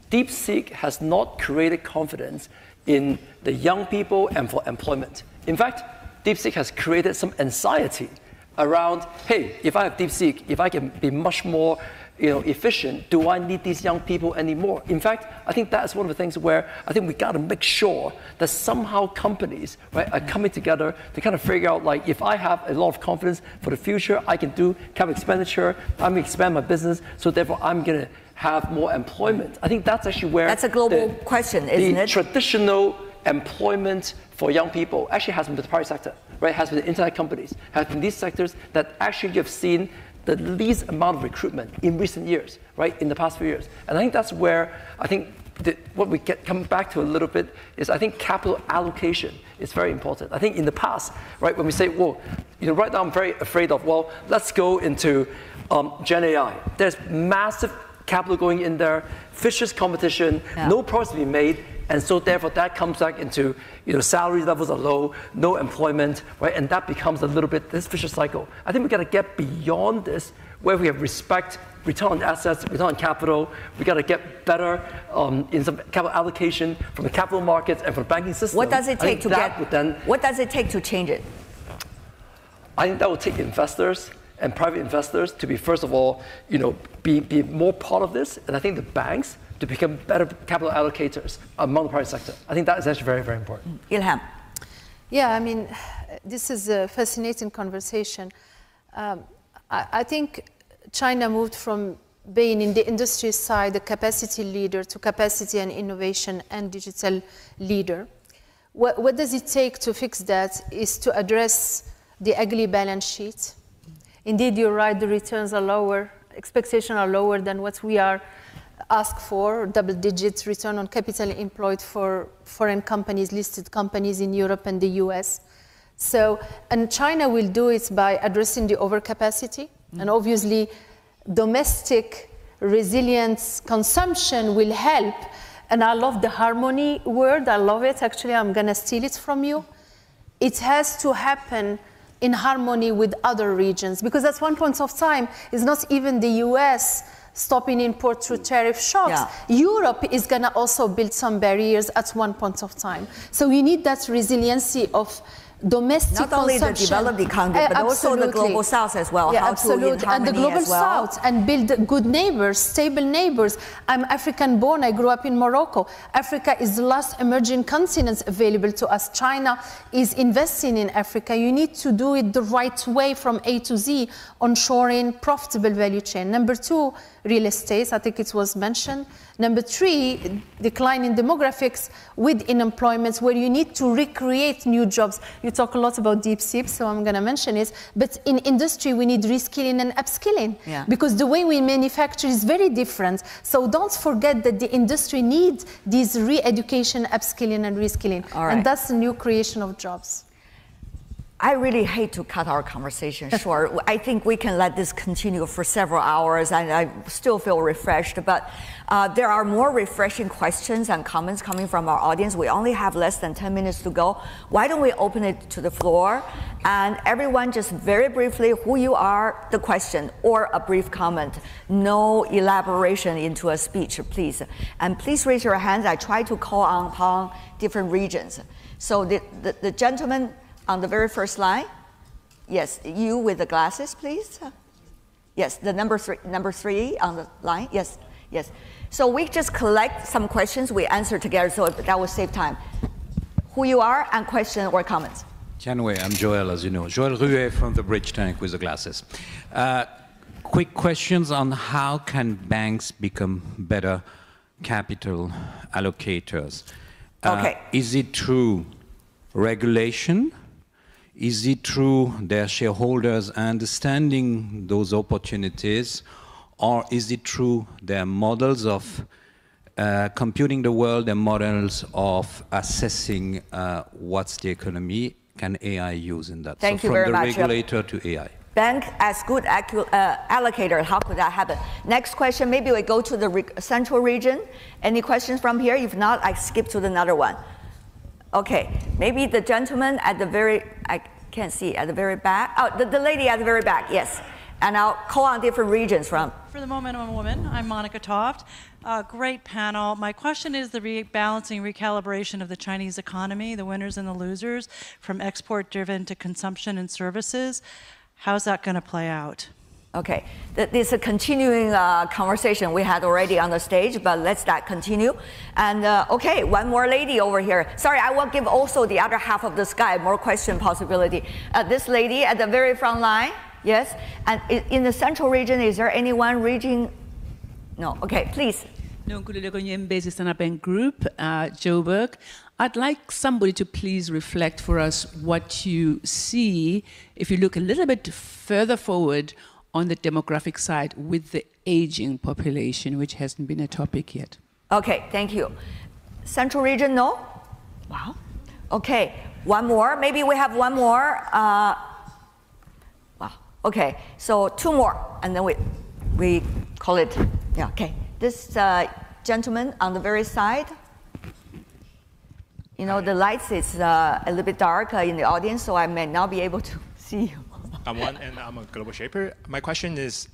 DeepSeek has not created confidence in the young people and for employment. In fact, DeepSeek has created some anxiety around, hey, if I have DeepSeek, if I can be much more efficient, do I need these young people anymore? In fact, I think that's one of the things where I think we got to make sure that somehow companies, right, are coming together to kind of figure out, like, if I have a lot of confidence for the future, I can do capital expenditure, I'm going to expand my business, so therefore I'm going to have more employment. I think that's actually where that's a global question, isn't it? The traditional employment for young people actually has been the private sector, right? Has been the internet companies, has been these sectors that actually have seen the least amount of recruitment in recent years, right? In the past few years. And I think that's where I think what we come back to a little bit is I think capital allocation is very important. I think in the past, right, when we say, well, right now I'm very afraid of, well, let's go into Gen AI. There's massive capital going in there, vicious competition, no progress to be made, and so therefore that comes back into salary levels are low, no employment, right? And that becomes a little bit this vicious cycle. I think we got to get beyond this, where we have respect, return on assets, return on capital. We got to get better in some capital allocation from the capital markets and from the banking system. What does it take what does it take to change it? I think that will take investors and private investors to be, first of all, be more part of this, and I think the banks to become better capital allocators among the private sector. I think that is actually very, very important. Ilham. Yeah, I mean, this is a fascinating conversation. I think China moved from being in the industry side a capacity leader to capacity and innovation and digital leader. What does it take to fix that is to address the ugly balance sheet. Indeed, you're right, the returns are lower, expectations are lower than what we are asked for, double-digit return on capital employed for foreign companies, listed companies in Europe and the US. So, and China will do it by addressing the overcapacity, and obviously domestic resilience consumption will help. And I love the harmony word, I love it, actually I'm gonna steal it from you. It has to happen in harmony with other regions, because at one point of time, it's not even the US stopping import through tariff shocks. Yeah. Europe is gonna also build some barriers at one point of time. So we need that resiliency of domestic not only the developed economy, but also the global south as well. Yeah, absolutely. And the global south, and build good neighbors, stable neighbors. I'm African born, I grew up in Morocco. Africa is the last emerging continent available to us. China is investing in Africa. You need to do it the right way from A to Z, onshoring, profitable value chain. Number two, real estate, I think it was mentioned. Number three, decline in demographics with unemployment, where you need to recreate new jobs. You talk a lot about deep sea, so I'm going to mention it. But in industry, we need reskilling and upskilling, because the way we manufacture is very different. So don't forget that the industry needs these re-education, upskilling, and reskilling. Right. And that's the new creation of jobs. I really hate to cut our conversation short. I think we can let this continue for several hours, and I still feel refreshed. But there are more refreshing questions and comments coming from our audience. We only have less than 10 minutes to go. Why don't we open it to the floor? And everyone, just very briefly, who you are, the question, or a brief comment. No elaboration into a speech, please. And please raise your hands. I try to call upon different regions. So the gentleman on the very first line. Yes, you with the glasses, please. Yes, the number three on the line. Yes, yes. So we just collect some questions, we answer together, so that will save time. Who you are and question or comments. Tianwei, I'm Joel, as you know. Joel Ruet from the Bridge Tank with the glasses. Quick questions on how can banks become better capital allocators? Okay. Is it through regulation? Is it through their shareholders understanding those opportunities, or is it through their models of computing the world, their models of assessing what's the economy? Can AI use in that? Thank you very much. From the regulator to AI. Bank as good allocator, how could that happen? Next question, maybe we go to the central region. Any questions from here? If not, I skip to another one. Okay, maybe the gentleman at the very, I can't see, at the very back. Oh, the lady at the very back, yes. And I'll call on different regions from. For the moment, I'm a woman. I'm Monica Toft. Great panel. My question is the rebalancing, recalibration of the Chinese economy, the winners and the losers, from export-driven to consumption and services. How's that going to play out? Okay, this is a continuing conversation we had already on the stage, but let's that continue. And okay, one more lady over here. Sorry, I will give also the other half of the sky more question possibility. This lady at the very front line, yes? And in the central region, is there anyone reading? No, okay, please. Basis Standard Bank Group, Joburg. I'd like somebody to please reflect for us what you see, if you look a little bit further forward on the demographic side with the aging population, which hasn't been a topic yet. Okay, thank you. Central region, no? Wow. Okay, one more. Maybe we have one more. Wow. Okay, so two more, and then we call it. Yeah. Okay. This gentleman on the very side. You know, the lights is a little bit dark in the audience, so I may not be able to see you. I'm Juan, and I'm a global shaper. My question is,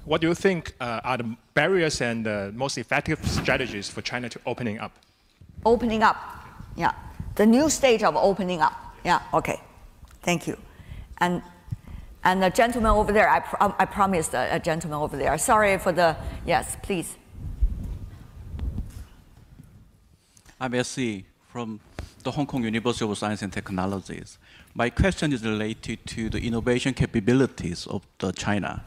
what do you think are the barriers and the most effective strategies for China to opening up? Opening up, yeah. The new stage of opening up, yeah, okay. Thank you. And the gentleman over there, I promised a gentleman over there. Sorry for the, yes, please. I'm S.C. from the Hong Kong University of Science and Technologies. My question is related to the innovation capabilities of China,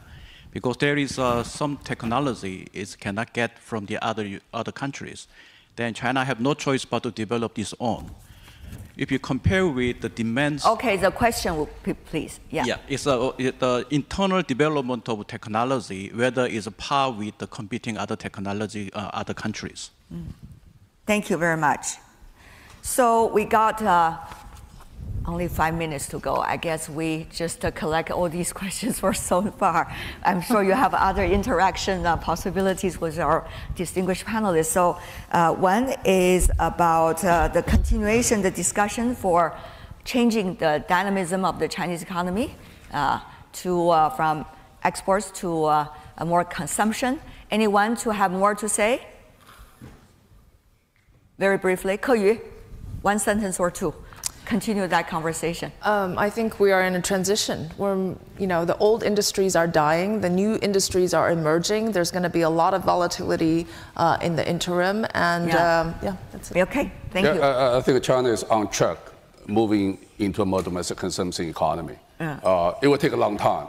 because there is some technology it cannot get from the other countries. Then China have no choice but to develop its own. If you compare with the demands... Okay, the question, please. Yeah. Yeah, it's the internal development of technology, whether it's par with the competing other technology, other countries. Thank you very much. So we got only 5 minutes to go. I guess we just collect all these questions for so far. I'm sure you have other interaction possibilities with our distinguished panelists. So one is about the continuation, the discussion for changing the dynamism of the Chinese economy from exports to more consumption. Anyone to have more to say? Very briefly, Ke Yu, one sentence or two. Continue that conversation. I think we are in a transition where, you know, the old industries are dying, the new industries are emerging. There's going to be a lot of volatility in the interim, and yeah, that's it. Okay, thank you. I think China is on track, moving into a more domestic consumption economy. It will take a long time.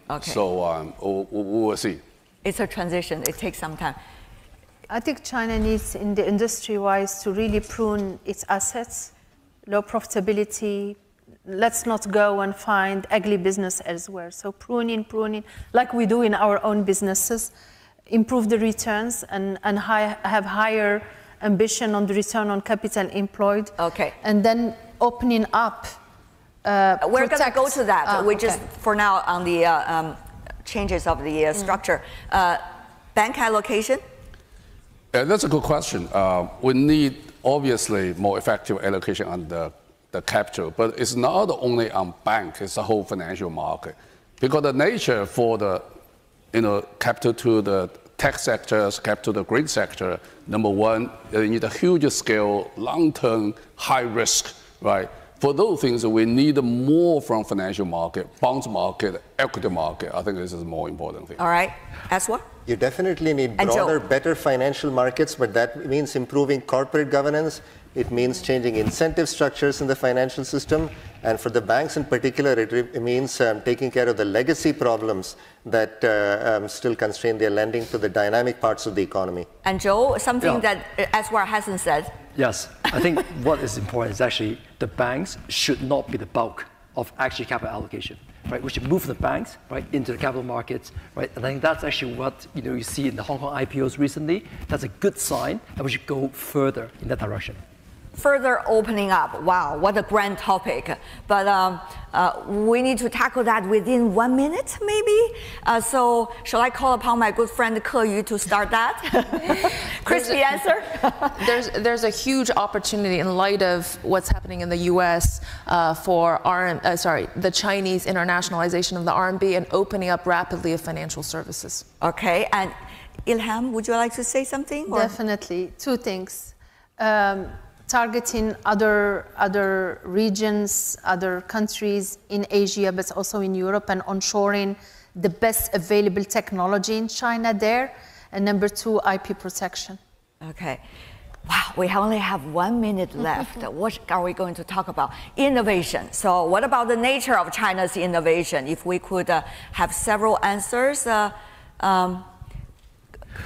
Okay. So we will see. It's a transition. It takes some time. I think China needs, in the industry-wise, to really prune its assets. Low profitability, let's not go and find ugly business elsewhere. So pruning, like we do in our own businesses, improve the returns and have higher ambition on the return on capital employed. Okay. And then opening up. We're going to go to that. We just, for now, on the changes of the structure. Bank allocation? Yeah, that's a good question. We need, obviously, more effective allocation on the capital, but it's not only on bank, it's the whole financial market. Because the nature for the capital to the tech sectors, capital to the green sector, number one, you need a huge scale, long-term, high risk, right? For those things, we need more from financial market, bonds market, equity market. I think this is the more important thing. All right. Aswa? You definitely need broader, better financial markets, but that means improving corporate governance. It means changing incentive structures in the financial system. And for the banks in particular, it means taking care of the legacy problems that still constrain their lending to the dynamic parts of the economy. And Joe, something that Aswar hasn't said. Yes, I think what is important is actually the banks should not be the bulk of actually capital allocation. Right, we should move the banks right into the capital markets, right? And I think that's actually what you see in the Hong Kong IPOs recently. That's a good sign, and we should go further in that direction. Further opening up. Wow, what a grand topic. But we need to tackle that within 1 minute, maybe. So shall I call upon my good friend Ke Yu to start that? Crispy answer. There's a huge opportunity in light of what's happening in the U.S. For the Chinese internationalization of the RMB and opening up rapidly of financial services. Okay, and Ilham, would you like to say something? Definitely, two things. targeting other regions, other countries in Asia, but also in Europe, and onshoring the best available technology in China there. And number 2, IP protection. Okay. Wow, we only have 1 minute left. What are we going to talk about? Innovation. So what about the nature of China's innovation? If we could have several answers.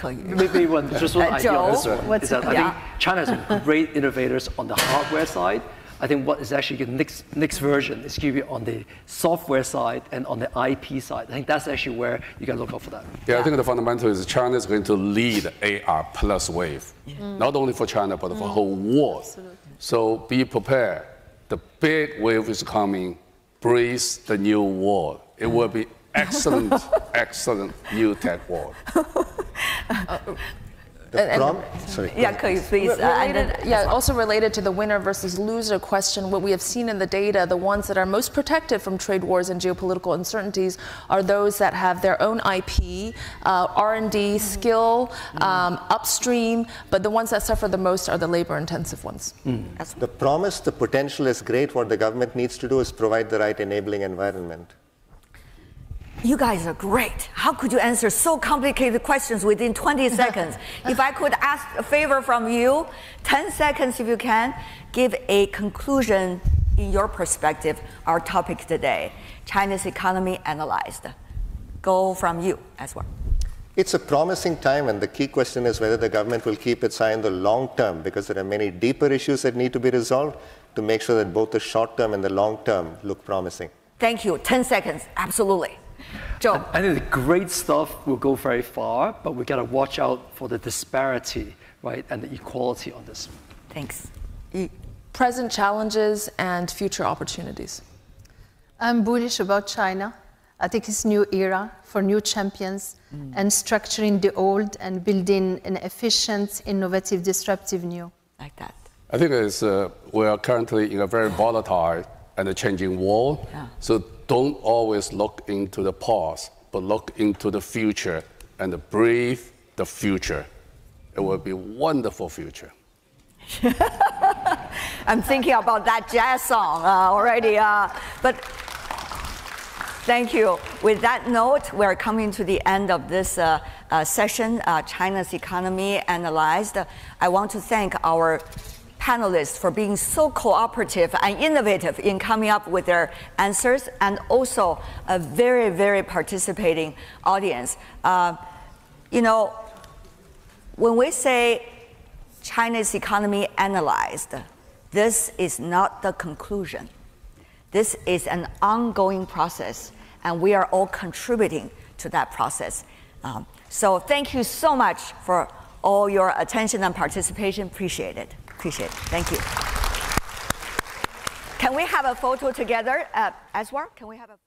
Maybe just one idea on this one is that I think China has great innovators on the hardware side. I think what is actually the next version is going to be on the software side and on the IP side. I think that's actually where you can look out for that. Yeah, I think the fundamental is China is going to lead AR plus wave, not only for China, but for the whole world. Absolutely. So be prepared. The big wave is coming. Brace the new world. It will be excellent, excellent new tech world. Sorry. Yeah, could you please? Also related to the winner versus loser question, what we have seen in the data, the ones that are most protected from trade wars and geopolitical uncertainties are those that have their own IP, R&D, skill, upstream, but the ones that suffer the most are the labor-intensive ones. The promise, the potential is great. What the government needs to do is provide the right enabling environment. You guys are great. How could you answer so complicated questions within 20 seconds? If I could ask a favor from you, 10 seconds if you can, give a conclusion in your perspective, our topic today, China's economy analyzed. Go from you as well. It's a promising time, and the key question is whether the government will keep its eye on the long term, because there are many deeper issues that need to be resolved to make sure that both the short term and the long term look promising. Thank you. 10 seconds. Absolutely. Joe. I think the great stuff will go very far, but we got to watch out for the disparity, right, and the equality on this. Thanks. Present challenges and future opportunities. I'm bullish about China. I think it's a new era for new champions and structuring the old and building an efficient, innovative, disruptive new. Like that. I think we are currently in a very volatile and a changing world. Yeah. So don't always look into the past, but look into the future and breathe the future. It will be a wonderful future. I'm thinking about that jazz song already. But thank you. With that note, we're coming to the end of this session, China's Economy Analyzed. I want to thank our panelists for being so cooperative and innovative in coming up with their answers, and also a very, very participating audience. You know, when we say China's economy analyzed, this is not the conclusion. This is an ongoing process, and we are all contributing to that process. So thank you so much for all your attention and participation. Appreciate it. Appreciate it. Thank you. Can we have a photo together? Aswar, can we have a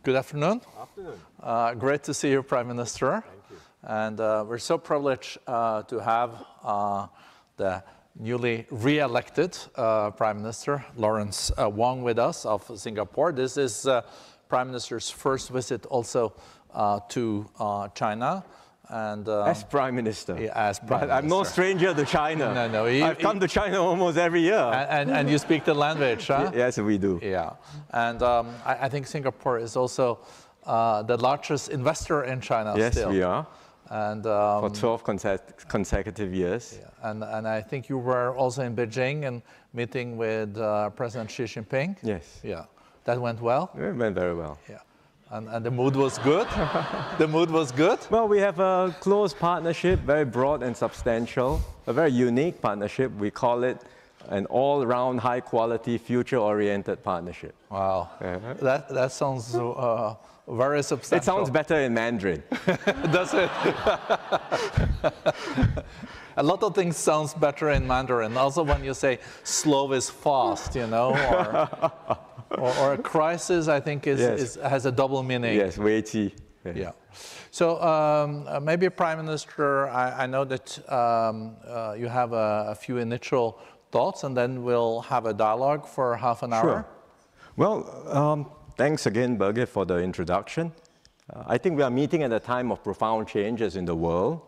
Good afternoon. Great to see you, Prime Minister. Thank you. And we're so privileged to have the newly re-elected Prime Minister, Lawrence Wong, with us of Singapore. This is Prime Minister's first visit also to China. And, as Prime Minister. Yeah, as Prime Minister. I'm no stranger to China. No. I've come to China almost every year. And you speak the language, huh? Yes, we do. Yeah. And I think Singapore is also the largest investor in China still. Yes, we are. And, for 12 consecutive years. Yeah. And I think you were also in Beijing and meeting with President Xi Jinping. Yes. Yeah. That went well? It went very well. Yeah. And the mood was good? The mood was good? Well, we have a close partnership, very broad and substantial, a very unique partnership. We call it an all-round, high-quality, future-oriented partnership. Wow. That sounds very substantial. It sounds better in Mandarin. Does it? A lot of things sounds better in Mandarin. Also when you say slow is fast, you know, or a crisis, I think has a double meaning. Yes, weighty. Yeah. So maybe Prime Minister, I know that you have a few initial thoughts, and then we'll have a dialogue for half an hour. Sure. Well, thanks again, Birgit, for the introduction. I think we are meeting at a time of profound changes in the world.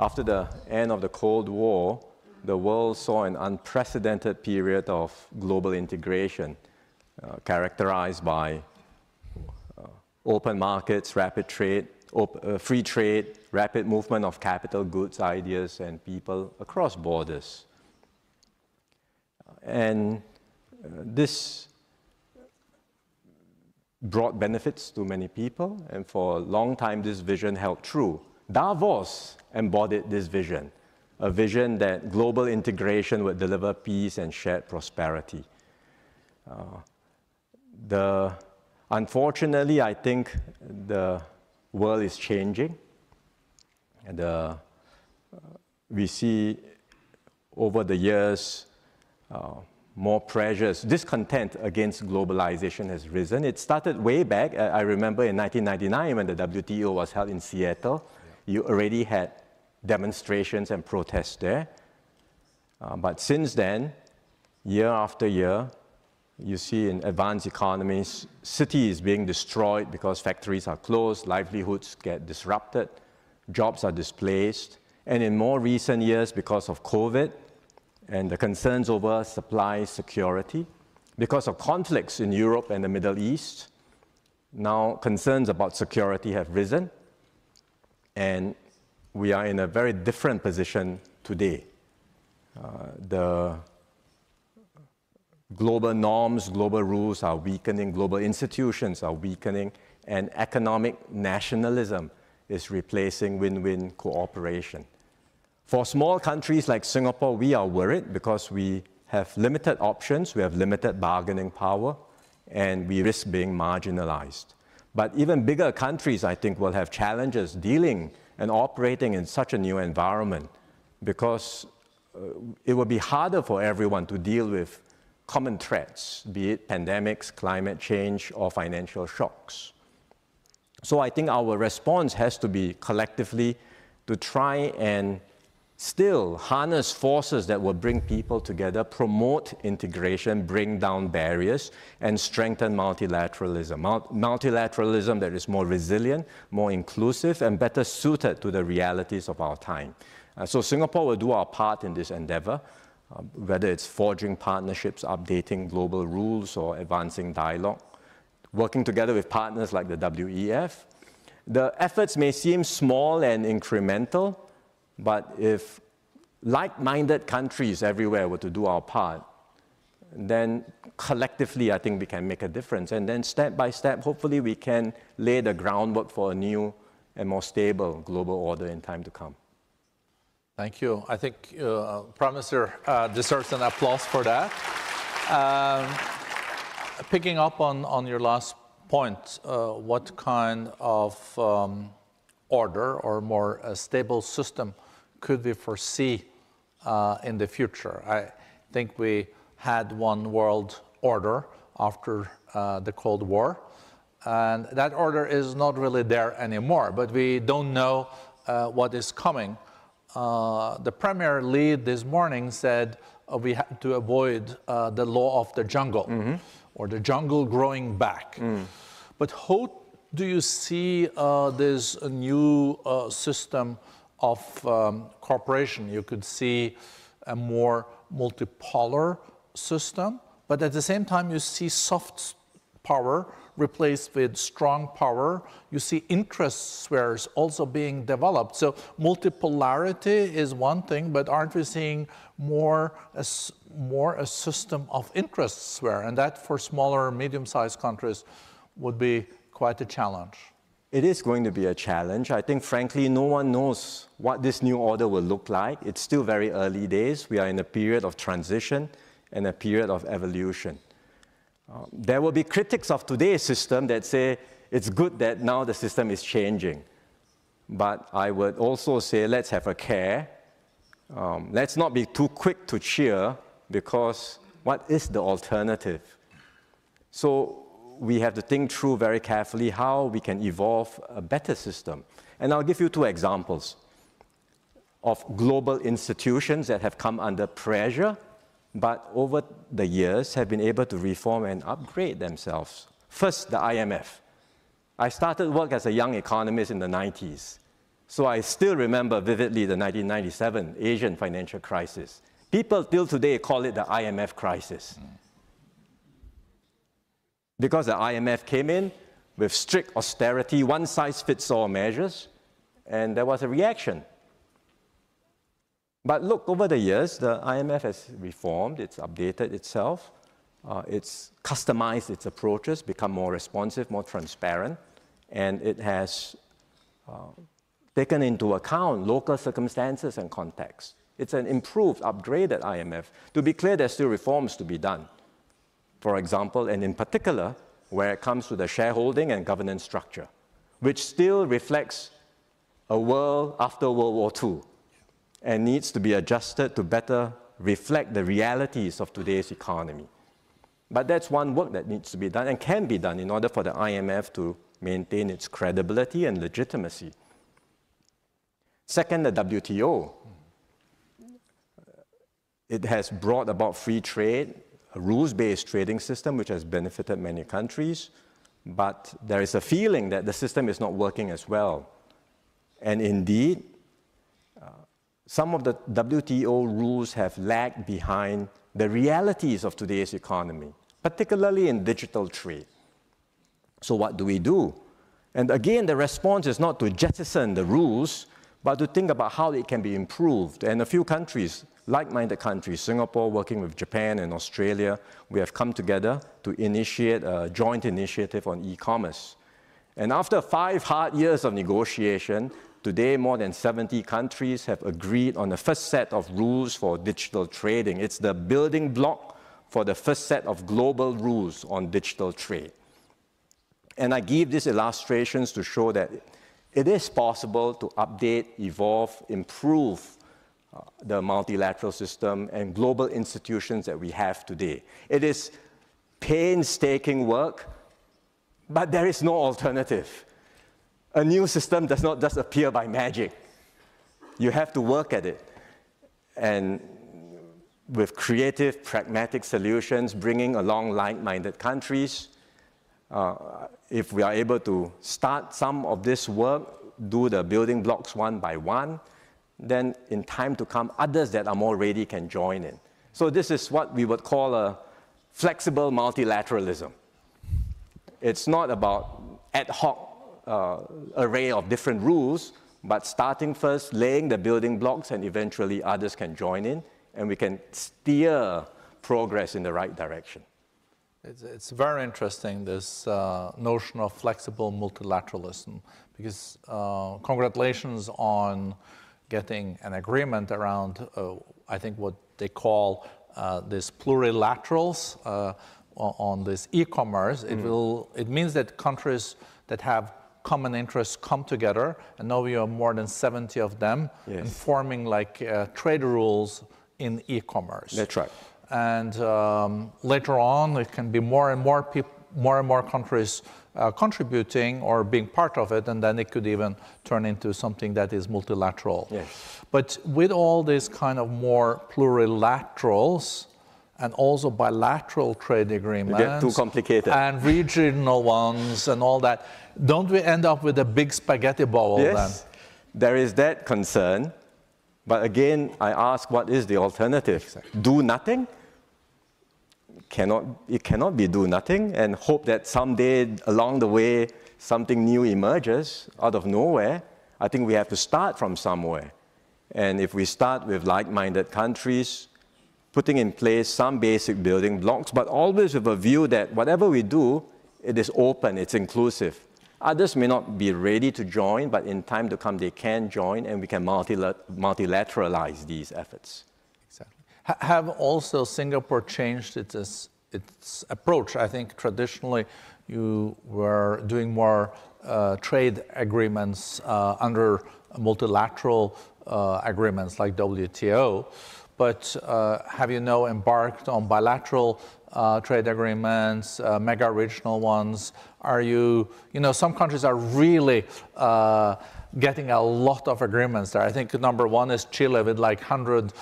After the end of the Cold War, the world saw an unprecedented period of global integration, characterized by open markets, rapid trade, free trade, rapid movement of capital, goods, ideas, and people across borders. And this brought benefits to many people, and for a long time this vision held true. Davos embodied this vision, a vision that global integration would deliver peace and shared prosperity. Unfortunately, I think the world is changing. We see over the years more pressures. Discontent against globalization has risen. It started way back. I remember in 1999 when the WTO was held in Seattle. You already had demonstrations and protests there. But since then, year after year, you see in advanced economies, cities being destroyed because factories are closed, livelihoods get disrupted, jobs are displaced. And in more recent years, because of COVID and the concerns over supply security, because of conflicts in Europe and the Middle East, now concerns about security have risen. And we are in a very different position today. The global norms, global rules are weakening, global institutions are weakening, and economic nationalism is replacing win-win cooperation. For small countries like Singapore, we are worried because we have limited options, we have limited bargaining power, and we risk being marginalized. But even bigger countries, I think, will have challenges dealing and operating in such a new environment because it will be harder for everyone to deal with common threats, be it pandemics, climate change, or financial shocks. So I think our response has to be collectively to try and still harness forces that will bring people together, promote integration, bring down barriers, and strengthen multilateralism. Multilateralism that is more resilient, more inclusive, and better suited to the realities of our time. So Singapore will do our part in this endeavor, whether it's forging partnerships, updating global rules, or advancing dialogue, working together with partners like the WEF. The efforts may seem small and incremental, but if like-minded countries everywhere were to do our part, then collectively I think we can make a difference. And then step by step, hopefully we can lay the groundwork for a new and more stable global order in time to come. Thank you. I think Prime Minister deserves an applause for that. Picking up on your last point, what kind of order or more stable system could we foresee in the future? I think we had one world order after the Cold War. And that order is not really there anymore, but we don't know what is coming. The premier lead this morning said we have to avoid the law of the jungle, or the jungle growing back. But how do you see this new system of cooperation? You could see a more multipolar system, but at the same time you see soft power replaced with strong power. You see interest spheres also being developed. So multipolarity is one thing, but aren't we seeing more a system of interest sphere? And that for smaller, medium-sized countries would be quite a challenge. It is going to be a challenge. I think, frankly, no one knows what this new order will look like. It's still very early days. We are in a period of transition and a period of evolution. There will be critics of today's system that say it's good that now the system is changing. But I would also say let's have a care. Let's not be too quick to cheer, because what is the alternative? So we have to think through very carefully how we can evolve a better system. And I'll give you two examples of global institutions that have come under pressure, but over the years have been able to reform and upgrade themselves. First, the IMF. I started work as a young economist in the 90s, so I still remember vividly the 1997 Asian financial crisis. People till today call it the IMF crisis. Because the IMF came in with strict austerity, one-size-fits-all measures, and there was a reaction. But look, over the years, the IMF has reformed, it's updated itself, it's customized its approaches, become more responsive, more transparent, and it has taken into account local circumstances and context. It's an improved, upgraded IMF. To be clear, there's still reforms to be done. For example, and in particular, where it comes to the shareholding and governance structure, which still reflects a world after World War II and needs to be adjusted to better reflect the realities of today's economy. But that's one work that needs to be done and can be done in order for the IMF to maintain its credibility and legitimacy. Second, the WTO. It has brought about free trade, a rules-based trading system which has benefited many countries, but there is a feeling that the system is not working as well. And indeed, some of the WTO rules have lagged behind the realities of today's economy, particularly in digital trade. So what do we do? And again, the response is not to jettison the rules, but to think about how it can be improved. And a few countries, like-minded countries, Singapore working with Japan and Australia, we have come together to initiate a joint initiative on e-commerce. And after 5 hard years of negotiation, today more than 70 countries have agreed on the first set of rules for digital trading. It's the building block for the first set of global rules on digital trade. And I give these illustrations to show that it is possible to update, evolve, improve the multilateral system and global institutions that we have today. It is painstaking work, but there is no alternative. A new system does not just appear by magic. You have to work at it. And with creative, pragmatic solutions, bringing along like-minded countries, if we are able to start some of this work, do the building blocks one by one, then in time to come, others that are more ready can join in. So this is what we would call a flexible multilateralism. It's not about ad hoc array of different rules, but starting first, laying the building blocks, and eventually others can join in, and we can steer progress in the right direction. It's very interesting, this notion of flexible multilateralism, because congratulations on getting an agreement around, I think, what they call these plurilaterals on this e-commerce. It means that countries that have common interests come together, and now we have more than 70 of them, and forming like trade rules in e-commerce. That's right. And later on, it can be more and more countries contributing or being part of it, and then it could even turn into something that is multilateral. Yes. But with all these kind of more plurilaterals and also bilateral trade agreements, get too complicated, and regional ones and all that, don't we end up with a big spaghetti bowl then? Yes, there is that concern. But again, I ask, what is the alternative? Exactly. Do nothing? It cannot be do nothing and hope that someday along the way something new emerges out of nowhere. I think we have to start from somewhere. And if we start with like-minded countries, putting in place some basic building blocks, but always with a view that whatever we do, it is open, it's inclusive. Others may not be ready to join, but in time to come they can join, and we can multilateralize these efforts. Have also Singapore changed its approach? I think traditionally you were doing more trade agreements under multilateral agreements like WTO, but have you now embarked on bilateral trade agreements, mega regional ones? Are you know, some countries are really getting a lot of agreements there. I think number one is Chile with like 100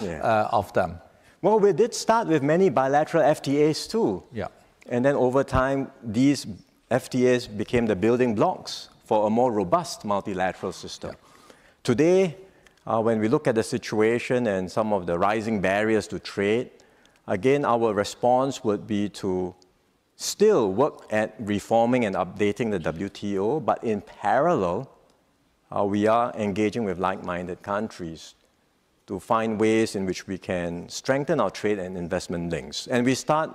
of them. Well, we did start with many bilateral FTAs too. Yeah. And then over time, these FTAs became the building blocks for a more robust multilateral system. Yeah. Today, when we look at the situation and some of the rising barriers to trade, again, our response would be to still work at reforming and updating the WTO, but in parallel, we are engaging with like-minded countries to find ways in which we can strengthen our trade and investment links. And we start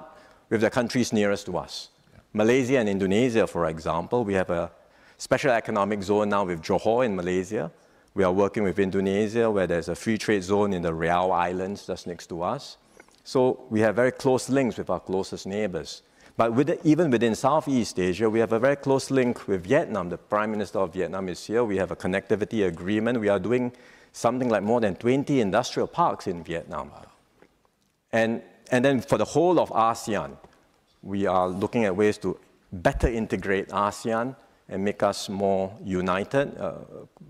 with the countries nearest to us. Yeah. Malaysia and Indonesia, for example, we have a special economic zone now with Johor in Malaysia. We are working with Indonesia, where there's a free trade zone in the Riau Islands just next to us. So we have very close links with our closest neighbors. But even within Southeast Asia, we have a very close link with Vietnam. The Prime Minister of Vietnam is here. We have a connectivity agreement. We are doing something like more than 20 industrial parks in Vietnam. And then for the whole of ASEAN, we are looking at ways to better integrate ASEAN and make us more united,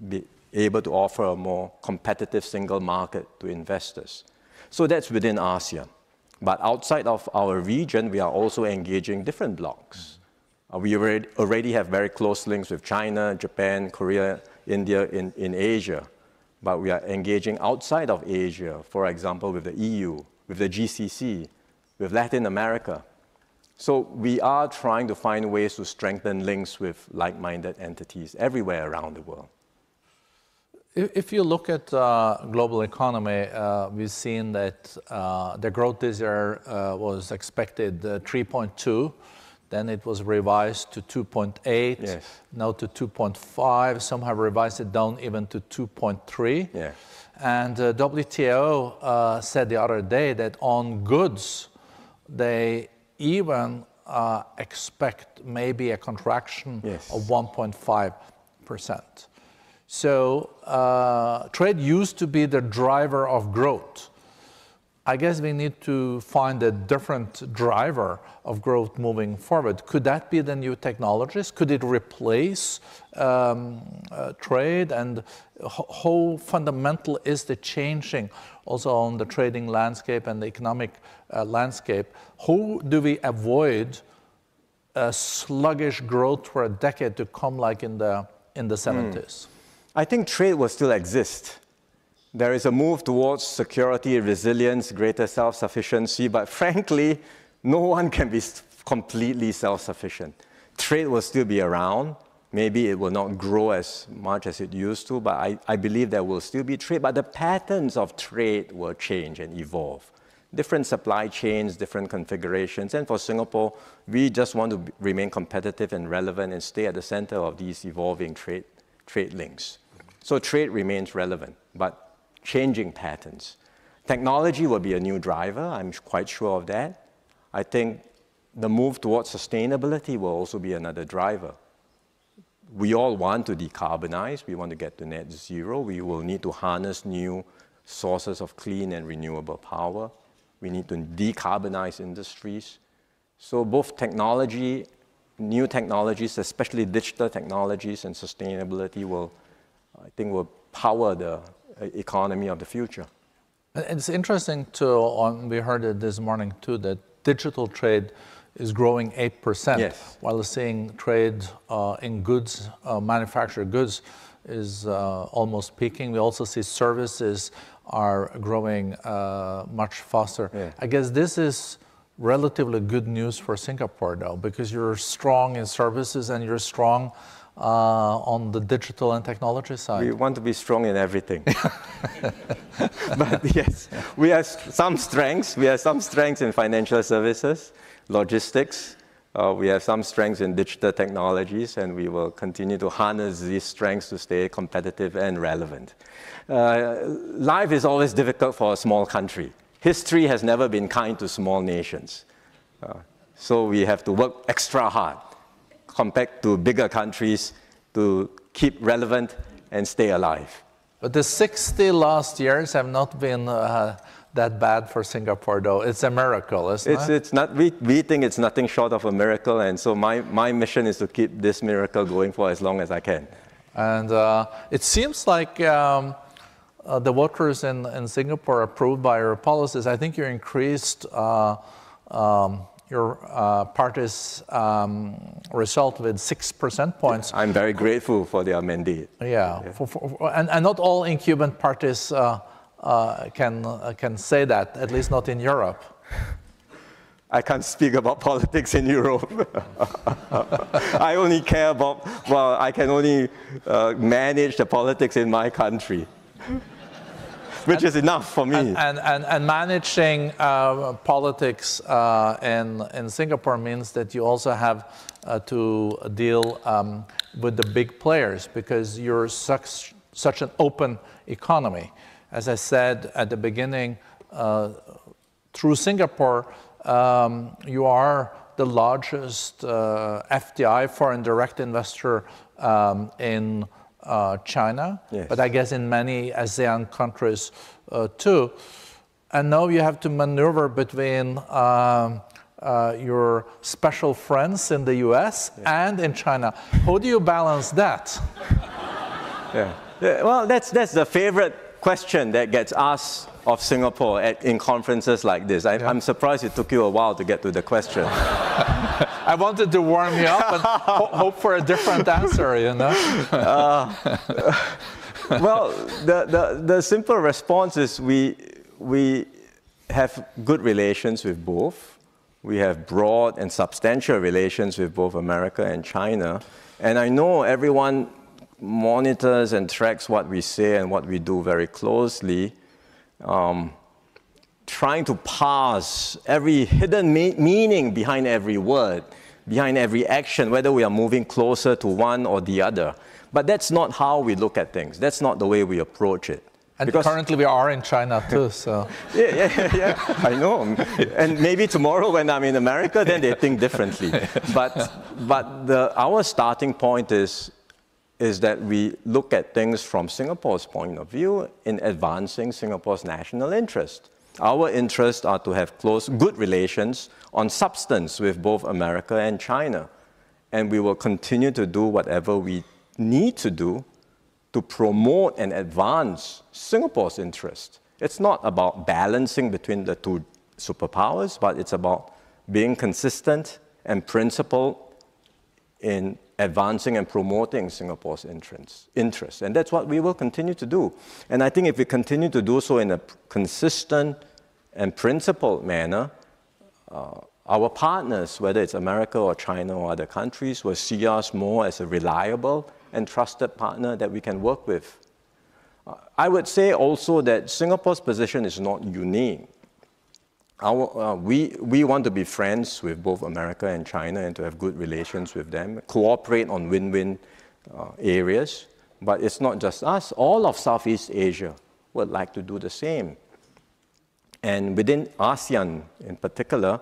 be able to offer a more competitive single market to investors. So that's within ASEAN. But outside of our region, we are also engaging different blocs. We already have very close links with China, Japan, Korea, India in Asia. But we are engaging outside of Asia, for example, with the EU, with the GCC, with Latin America. So we are trying to find ways to strengthen links with like-minded entities everywhere around the world. If you look at global economy, we've seen that the growth this year was expected 3.2. Then it was revised to 2.8, yes. Now to 2.5. Some have revised it down even to 2.3. Yeah. And WTO said the other day that on goods, they even expect maybe a contraction of 1.5%. So trade used to be the driver of growth. I guess we need to find a different driver of growth moving forward. Could that be the new technologies? Could it replace trade? And how fundamental is the changing also on the trading landscape and the economic landscape? How do we avoid a sluggish growth for a decade to come like in the 70s? I think trade will still exist. There is a move towards security, resilience, greater self-sufficiency, but frankly, no one can be completely self-sufficient. Trade will still be around. Maybe it will not grow as much as it used to, but I believe there will still be trade. But the patterns of trade will change and evolve. Different supply chains, different configurations. And for Singapore, we just want to remain competitive and relevant and stay at the center of these evolving trade links. So trade remains relevant, but changing patterns. Technology will be a new driver, I'm quite sure of that. I think the move towards sustainability will also be another driver. We all want to decarbonize, we want to get to net zero, we will need to harness new sources of clean and renewable power. We need to decarbonize industries. So both technology, new technologies, especially digital technologies and sustainability will, I think, will power the economy of the future. It's interesting too, we heard it this morning too, that digital trade is growing 8%, yes, while seeing trade in goods, manufactured goods, is almost peaking. We also see services are growing much faster. Yeah. I guess this is relatively good news for Singapore, though, because you're strong in services and you're strong on the digital and technology side. We want to be strong in everything. But yes, we have some strengths. We have some strengths in financial services, logistics. We have some strengths in digital technologies, and we will continue to harness these strengths to stay competitive and relevant. Life is always difficult for a small country. History has never been kind to small nations. So we have to work extra hard compared to bigger countries to keep relevant and stay alive. But the 60 last years have not been that bad for Singapore, though. It's a miracle, isn't it? It's not, we think it's nothing short of a miracle, and so my mission is to keep this miracle going for as long as I can. And it seems like the voters in Singapore approved by your policies. I think you increased your party's result with 6 percentage points. I'm very grateful for their mandate. Yeah, yeah. And not all incumbent parties can say that, at least not in Europe. I can't speak about politics in Europe. I only care about, well, I can only manage the politics in my country, which is enough for me. And managing politics in Singapore means that you also have to deal with the big players, because you're such an open economy. As I said at the beginning, through Singapore, you are the largest FDI, foreign direct investor, in China, yes, but I guess in many ASEAN countries too. And now you have to maneuver between your special friends in the US, yeah, and in China. How do you balance that? Yeah. Well, that's the favorite question that gets asked of Singapore in conferences like this. I'm surprised it took you a while to get to the question. I wanted to warm you up and hope for a different answer, you know? Well, the simple response is we have good relations with both. We have broad and substantial relations with both America and China. And I know everyone monitors and tracks what we say and what we do very closely, trying to parse every hidden meaning behind every word, behind every action, whether we are moving closer to one or the other. But that's not how we look at things. That's not the way we approach it. And currently we are in China too, so. Yeah, I know. And maybe tomorrow when I'm in America, then they think differently. But our starting point is that we look at things from Singapore's point of view in advancing Singapore's national interest. Our interests are to have close, good relations on substance with both America and China. And we will continue to do whatever we need to do to promote and advance Singapore's interest. It's not about balancing between the two superpowers, but it's about being consistent and principled in advancing and promoting Singapore's interests. And that's what we will continue to do. And I think if we continue to do so in a consistent and principled manner, our partners, whether it's America or China or other countries, will see us more as a reliable and trusted partner that we can work with. I would say also that Singapore's position is not unique. We want to be friends with both America and China and to have good relations with them, cooperate on win-win areas. But it's not just us. All of Southeast Asia would like to do the same. And within ASEAN in particular,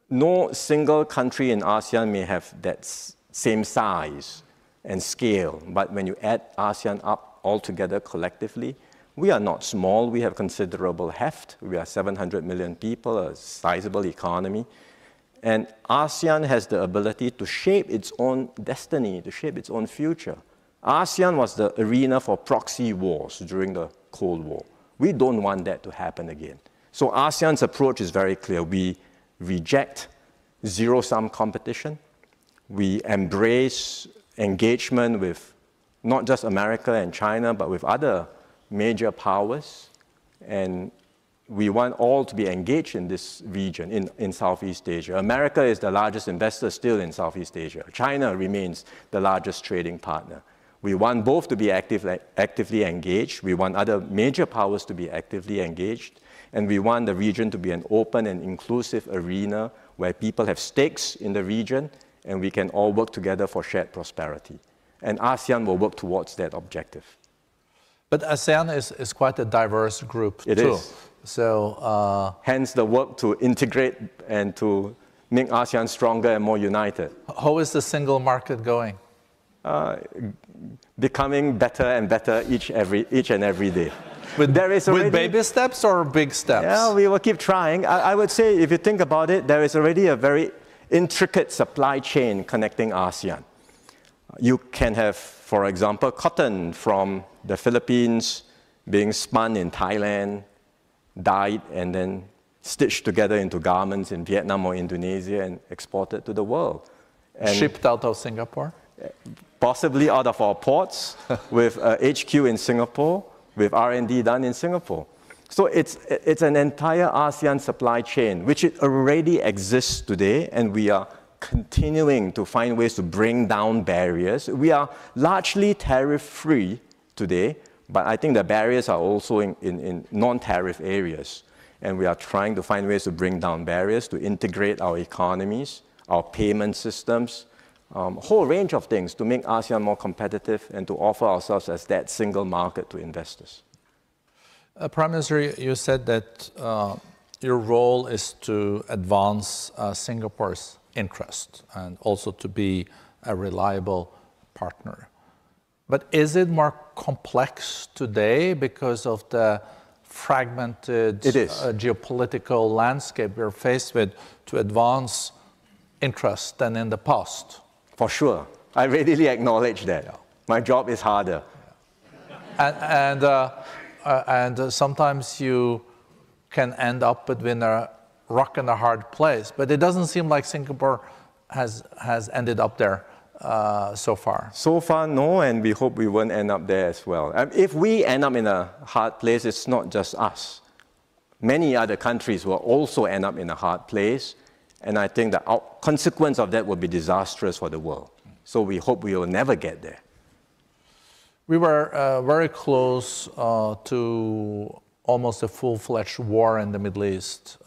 no single country in ASEAN may have that same size and scale. But when you add ASEAN up all together collectively, We are not small. We have considerable heft. We are 700 million people, a sizable economy. And ASEAN has the ability to shape its own destiny, to shape its own future. ASEAN was the arena for proxy wars during the Cold War. We don't want that to happen again. So ASEAN's approach is very clear. We reject zero-sum competition. We embrace engagement with not just America and China, but with other major powers. And we want all to be engaged in this region, in Southeast Asia. America is the largest investor still in Southeast Asia. China remains the largest trading partner. We want both to be actively engaged. We want other major powers to be actively engaged. And we want the region to be an open and inclusive arena where people have stakes in the region and we can all work together for shared prosperity. And ASEAN will work towards that objective. But ASEAN is quite a diverse group It too. is. So, hence the work to integrate and to make ASEAN stronger and more united. How is the single market going? Becoming better and better each and every day. With baby steps or big steps? Yeah, we will keep trying. I would say, if you think about it, there is already a very intricate supply chain connecting ASEAN. You can have, for example, cotton from the Philippines being spun in Thailand, dyed, and then stitched together into garments in Vietnam or Indonesia and exported to the world. And shipped out of Singapore? Possibly out of our ports, with HQ in Singapore, with R&D done in Singapore. So it's an entire ASEAN supply chain, which it already exists today, and we are continuing to find ways to bring down barriers. We are largely tariff-free today, but I think the barriers are also in non-tariff areas. And we are trying to find ways to bring down barriers, to integrate our economies, our payment systems, a whole range of things to make ASEAN more competitive and to offer ourselves as that single market to investors. Prime Minister, you said that your role is to advance Singapore's interest and also to be a reliable partner. But is it more complex today because of the fragmented geopolitical landscape we're faced with to advance interest than in the past? For sure. I readily acknowledge that. My job is harder. And sometimes you can end up between a rock and a hard place. But it doesn't seem like Singapore has ended up there so far. So far, no, and we hope we won't end up there as well. If we end up in a hard place, it's not just us. Many other countries will also end up in a hard place, and I think the consequence of that will be disastrous for the world. So we hope we will never get there. We were very close to almost a full-fledged war in the Middle East.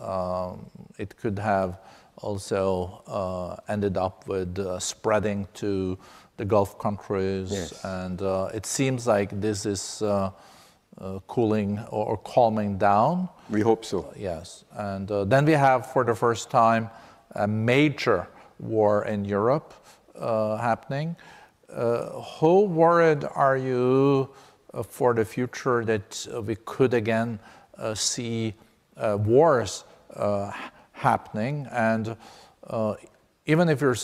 It could have also ended up with spreading to the Gulf countries. Yes. And it seems like this is cooling or calming down. We hope so. Yes. And then we have, for the first time, a major war in Europe happening. How worried are you for the future that we could again see wars happening? And even if you're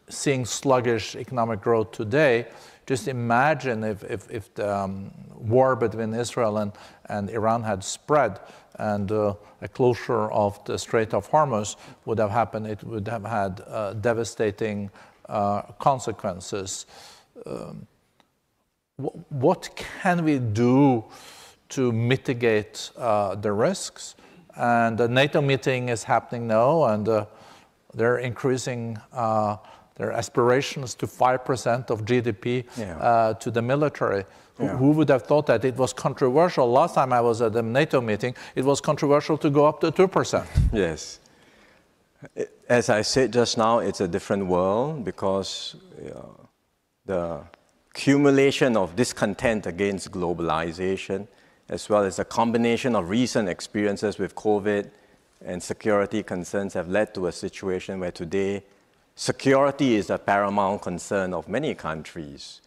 seeing sluggish economic growth today, just imagine if the war between Israel and Iran had spread and a closure of the Strait of Hormuz would have happened. It would have had devastating consequences. What can we do to mitigate the risks? And the NATO meeting is happening now, and they're increasing their aspirations to 5% of GDP to the military. Yeah. Who would have thought that? It was controversial. Last time I was at the NATO meeting, it was controversial to go up to 2%. Yes. As I said just now, it's a different world because the accumulation of discontent against globalization, as well as a combination of recent experiences with COVID and security concerns have led to a situation where today security is a paramount concern of many countries.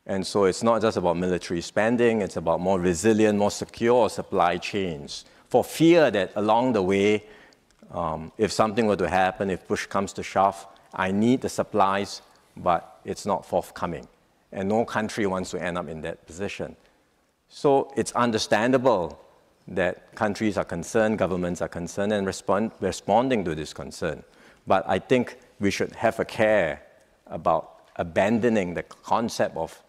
And so it's not just about military spending, it's about more resilient, more secure supply chains, for fear that along the way, if something were to happen, if push comes to shove, I need the supplies, but it's not forthcoming. And no country wants to end up in that position. So it's understandable that countries are concerned, governments are concerned, and responding to this concern. But I think we should have a care about abandoning the concept of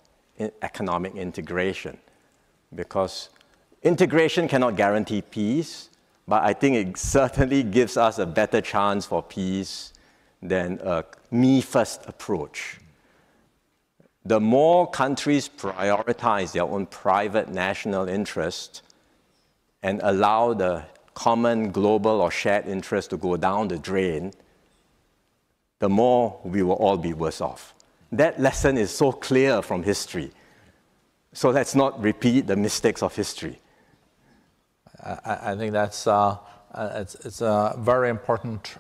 economic integration, because integration cannot guarantee peace, but I think it certainly gives us a better chance for peace than a me-first approach. The more countries prioritize their own private national interest and allow the common global or shared interest to go down the drain, the more we will all be worse off. That lesson is so clear from history. So let's not repeat the mistakes of history. I think that's it's a very important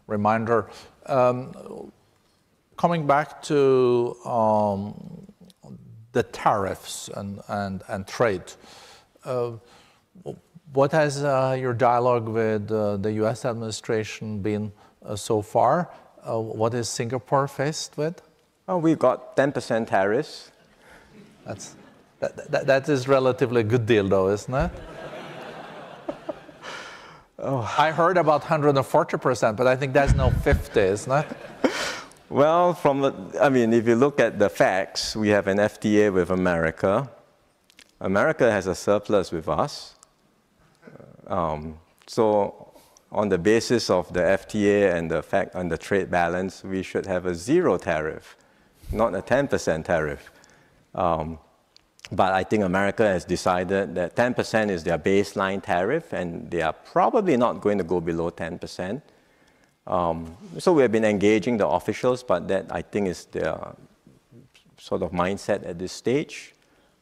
reminder. Coming back to the tariffs and trade, what has your dialogue with the US administration been so far? What is Singapore faced with? We've got 10% tariffs. That is relatively a good deal, though, isn't it? I heard about 140%, but I think that's no 50, isn't it? Well, if you look at the facts, we have an FTA with America. America has a surplus with us. So on the basis of the FTA and the fact on the trade balance, we should have a 0 tariff, not a 10% tariff. But I think America has decided that 10% is their baseline tariff, and they are probably not going to go below 10%. So we have been engaging the officials, but that I think is their sort of mindset at this stage.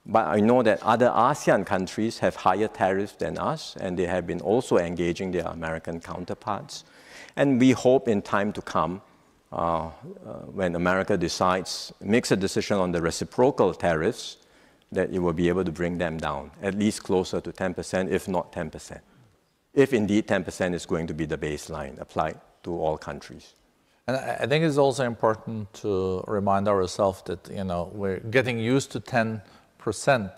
But I know that other ASEAN countries have higher tariffs than us, and they have been also engaging their American counterparts. And we hope in time to come, when America makes a decision on the reciprocal tariffs, that it will be able to bring them down, at least closer to 10%, if not 10%. If indeed 10% is going to be the baseline applied to all countries. And I think it's also important to remind ourselves that, we're getting used to 10%,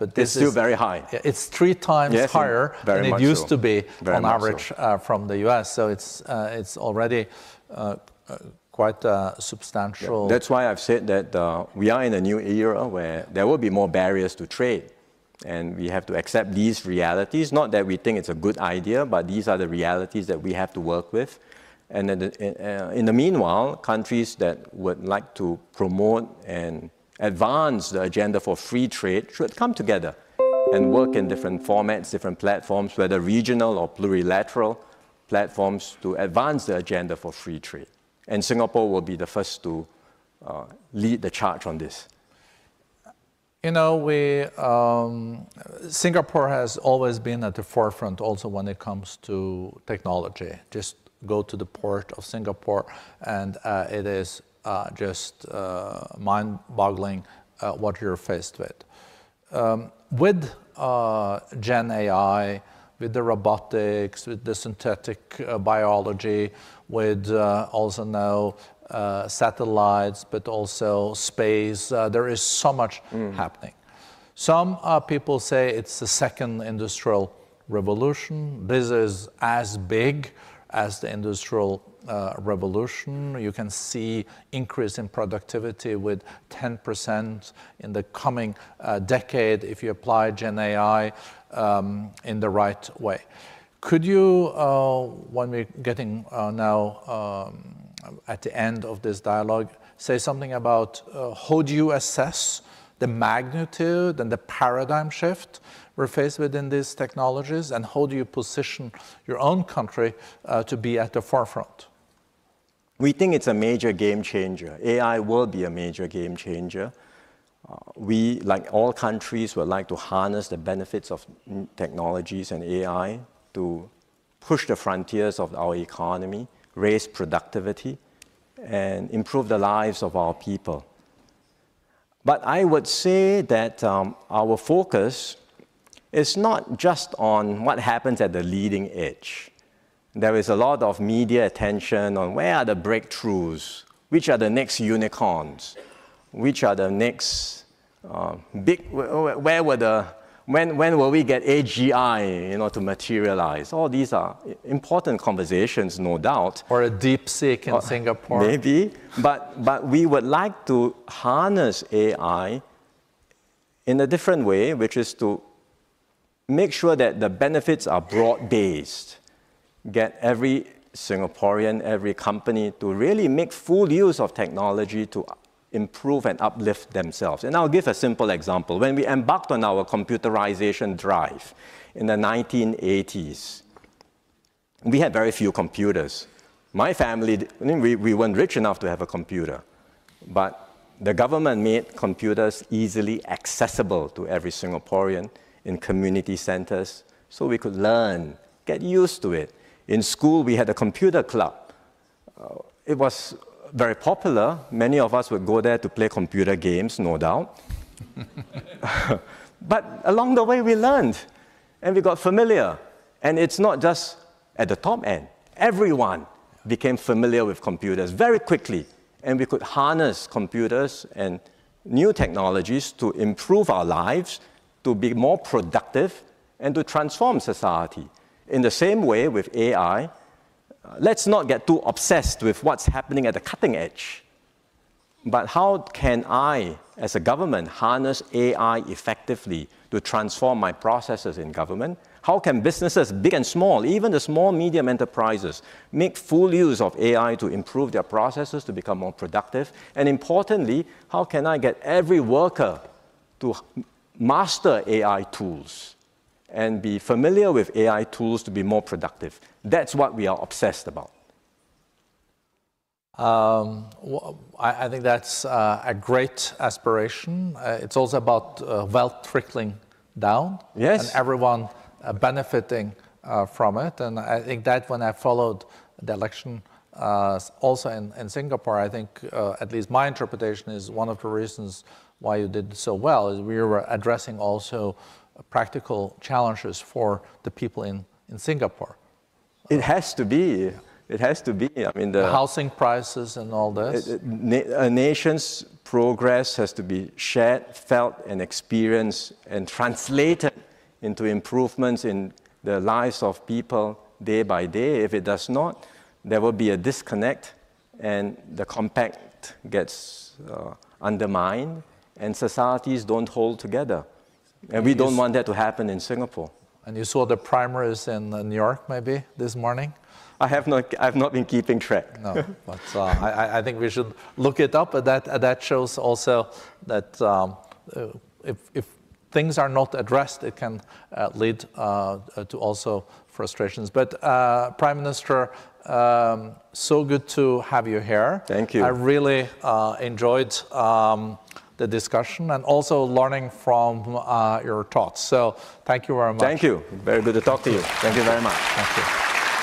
but this is still very high. It's 3 times higher than it used to be on average from the US. So it's already quite substantial. Yeah, that's why I've said that we are in a new era where there will be more barriers to trade. And we have to accept these realities. Not that we think it's a good idea, but these are the realities that we have to work with. And in the meanwhile, countries that would like to promote and advance the agenda for free trade should come together and work in different formats, different platforms, whether regional or plurilateral platforms, to advance the agenda for free trade. And Singapore will be the first to lead the charge on this. Singapore has always been at the forefront also when it comes to technology. Just go to the port of Singapore and it is just mind-boggling what you're faced with. With Gen AI, with the robotics, with the synthetic biology, with also now satellites, but also space. There is so much happening. Some people say it's the second industrial revolution. This is as big as the industrial revolution. You can see increase in productivity with 10% in the coming decade if you apply Gen AI in the right way. Could you, when we're getting now at the end of this dialogue, say something about how do you assess the magnitude and the paradigm shift we're faced with in these technologies, and how do you position your own country to be at the forefront? We think it's a major game changer. AI will be a major game changer. We, like all countries, would like to harness the benefits of technologies and AI to push the frontiers of our economy, raise productivity, and improve the lives of our people. But I would say that our focus is not just on what happens at the leading edge. There is a lot of media attention on where are the breakthroughs, which are the next unicorns, which are the next when will we get AGI, to materialize? All these are important conversations, no doubt. Or a DeepSeek in Singapore. Maybe, but we would like to harness AI in a different way, which is to make sure that the benefits are broad-based. Get every Singaporean, every company to really make full use of technology to improve and uplift themselves. And I'll give a simple example. When we embarked on our computerization drive in the 1980s, we had very few computers. My family, we weren't rich enough to have a computer, but the government made computers easily accessible to every Singaporean in community centers so we could learn, get used to it. In school, we had a computer club. It was very popular. Many of us would go there to play computer games, no doubt. But along the way, we learned, and we got familiar. And it's not just at the top end. Everyone became familiar with computers very quickly, and we could harness computers and new technologies to improve our lives, to be more productive, and to transform society. In the same way with AI, let's not get too obsessed with what's happening at the cutting edge. But how can I, as a government, harness AI effectively to transform my processes in government? How can businesses, big and small, even the small, medium enterprises, make full use of AI to improve their processes, to become more productive? And importantly, how can I get every worker to master AI tools and be familiar with AI tools to be more productive? That's what we are obsessed about. I think that's a great aspiration. It's also about wealth trickling down, yes, and everyone benefiting from it. And I think that when I followed the election also in Singapore, I think at least my interpretation is one of the reasons why you did so well is we were addressing also practical challenges for the people in Singapore. It has to be. It has to be. I mean, the housing prices and all this. A nation's progress has to be shared, felt, and experienced, and translated into improvements in the lives of people day by day. If it does not, there will be a disconnect, and the compact gets undermined, and societies don't hold together. And we don't want that to happen in Singapore. And you saw the primaries in New York, maybe, this morning? I've not been keeping track. No, but I think we should look it up. That shows also that if things are not addressed, it can lead to also frustrations. But Prime Minister, so good to have you here. Thank you. I really enjoyed the discussion and also learning from your thoughts. So thank you very much. Thank you. Very good to talk to you. Thank you very much. Thank you.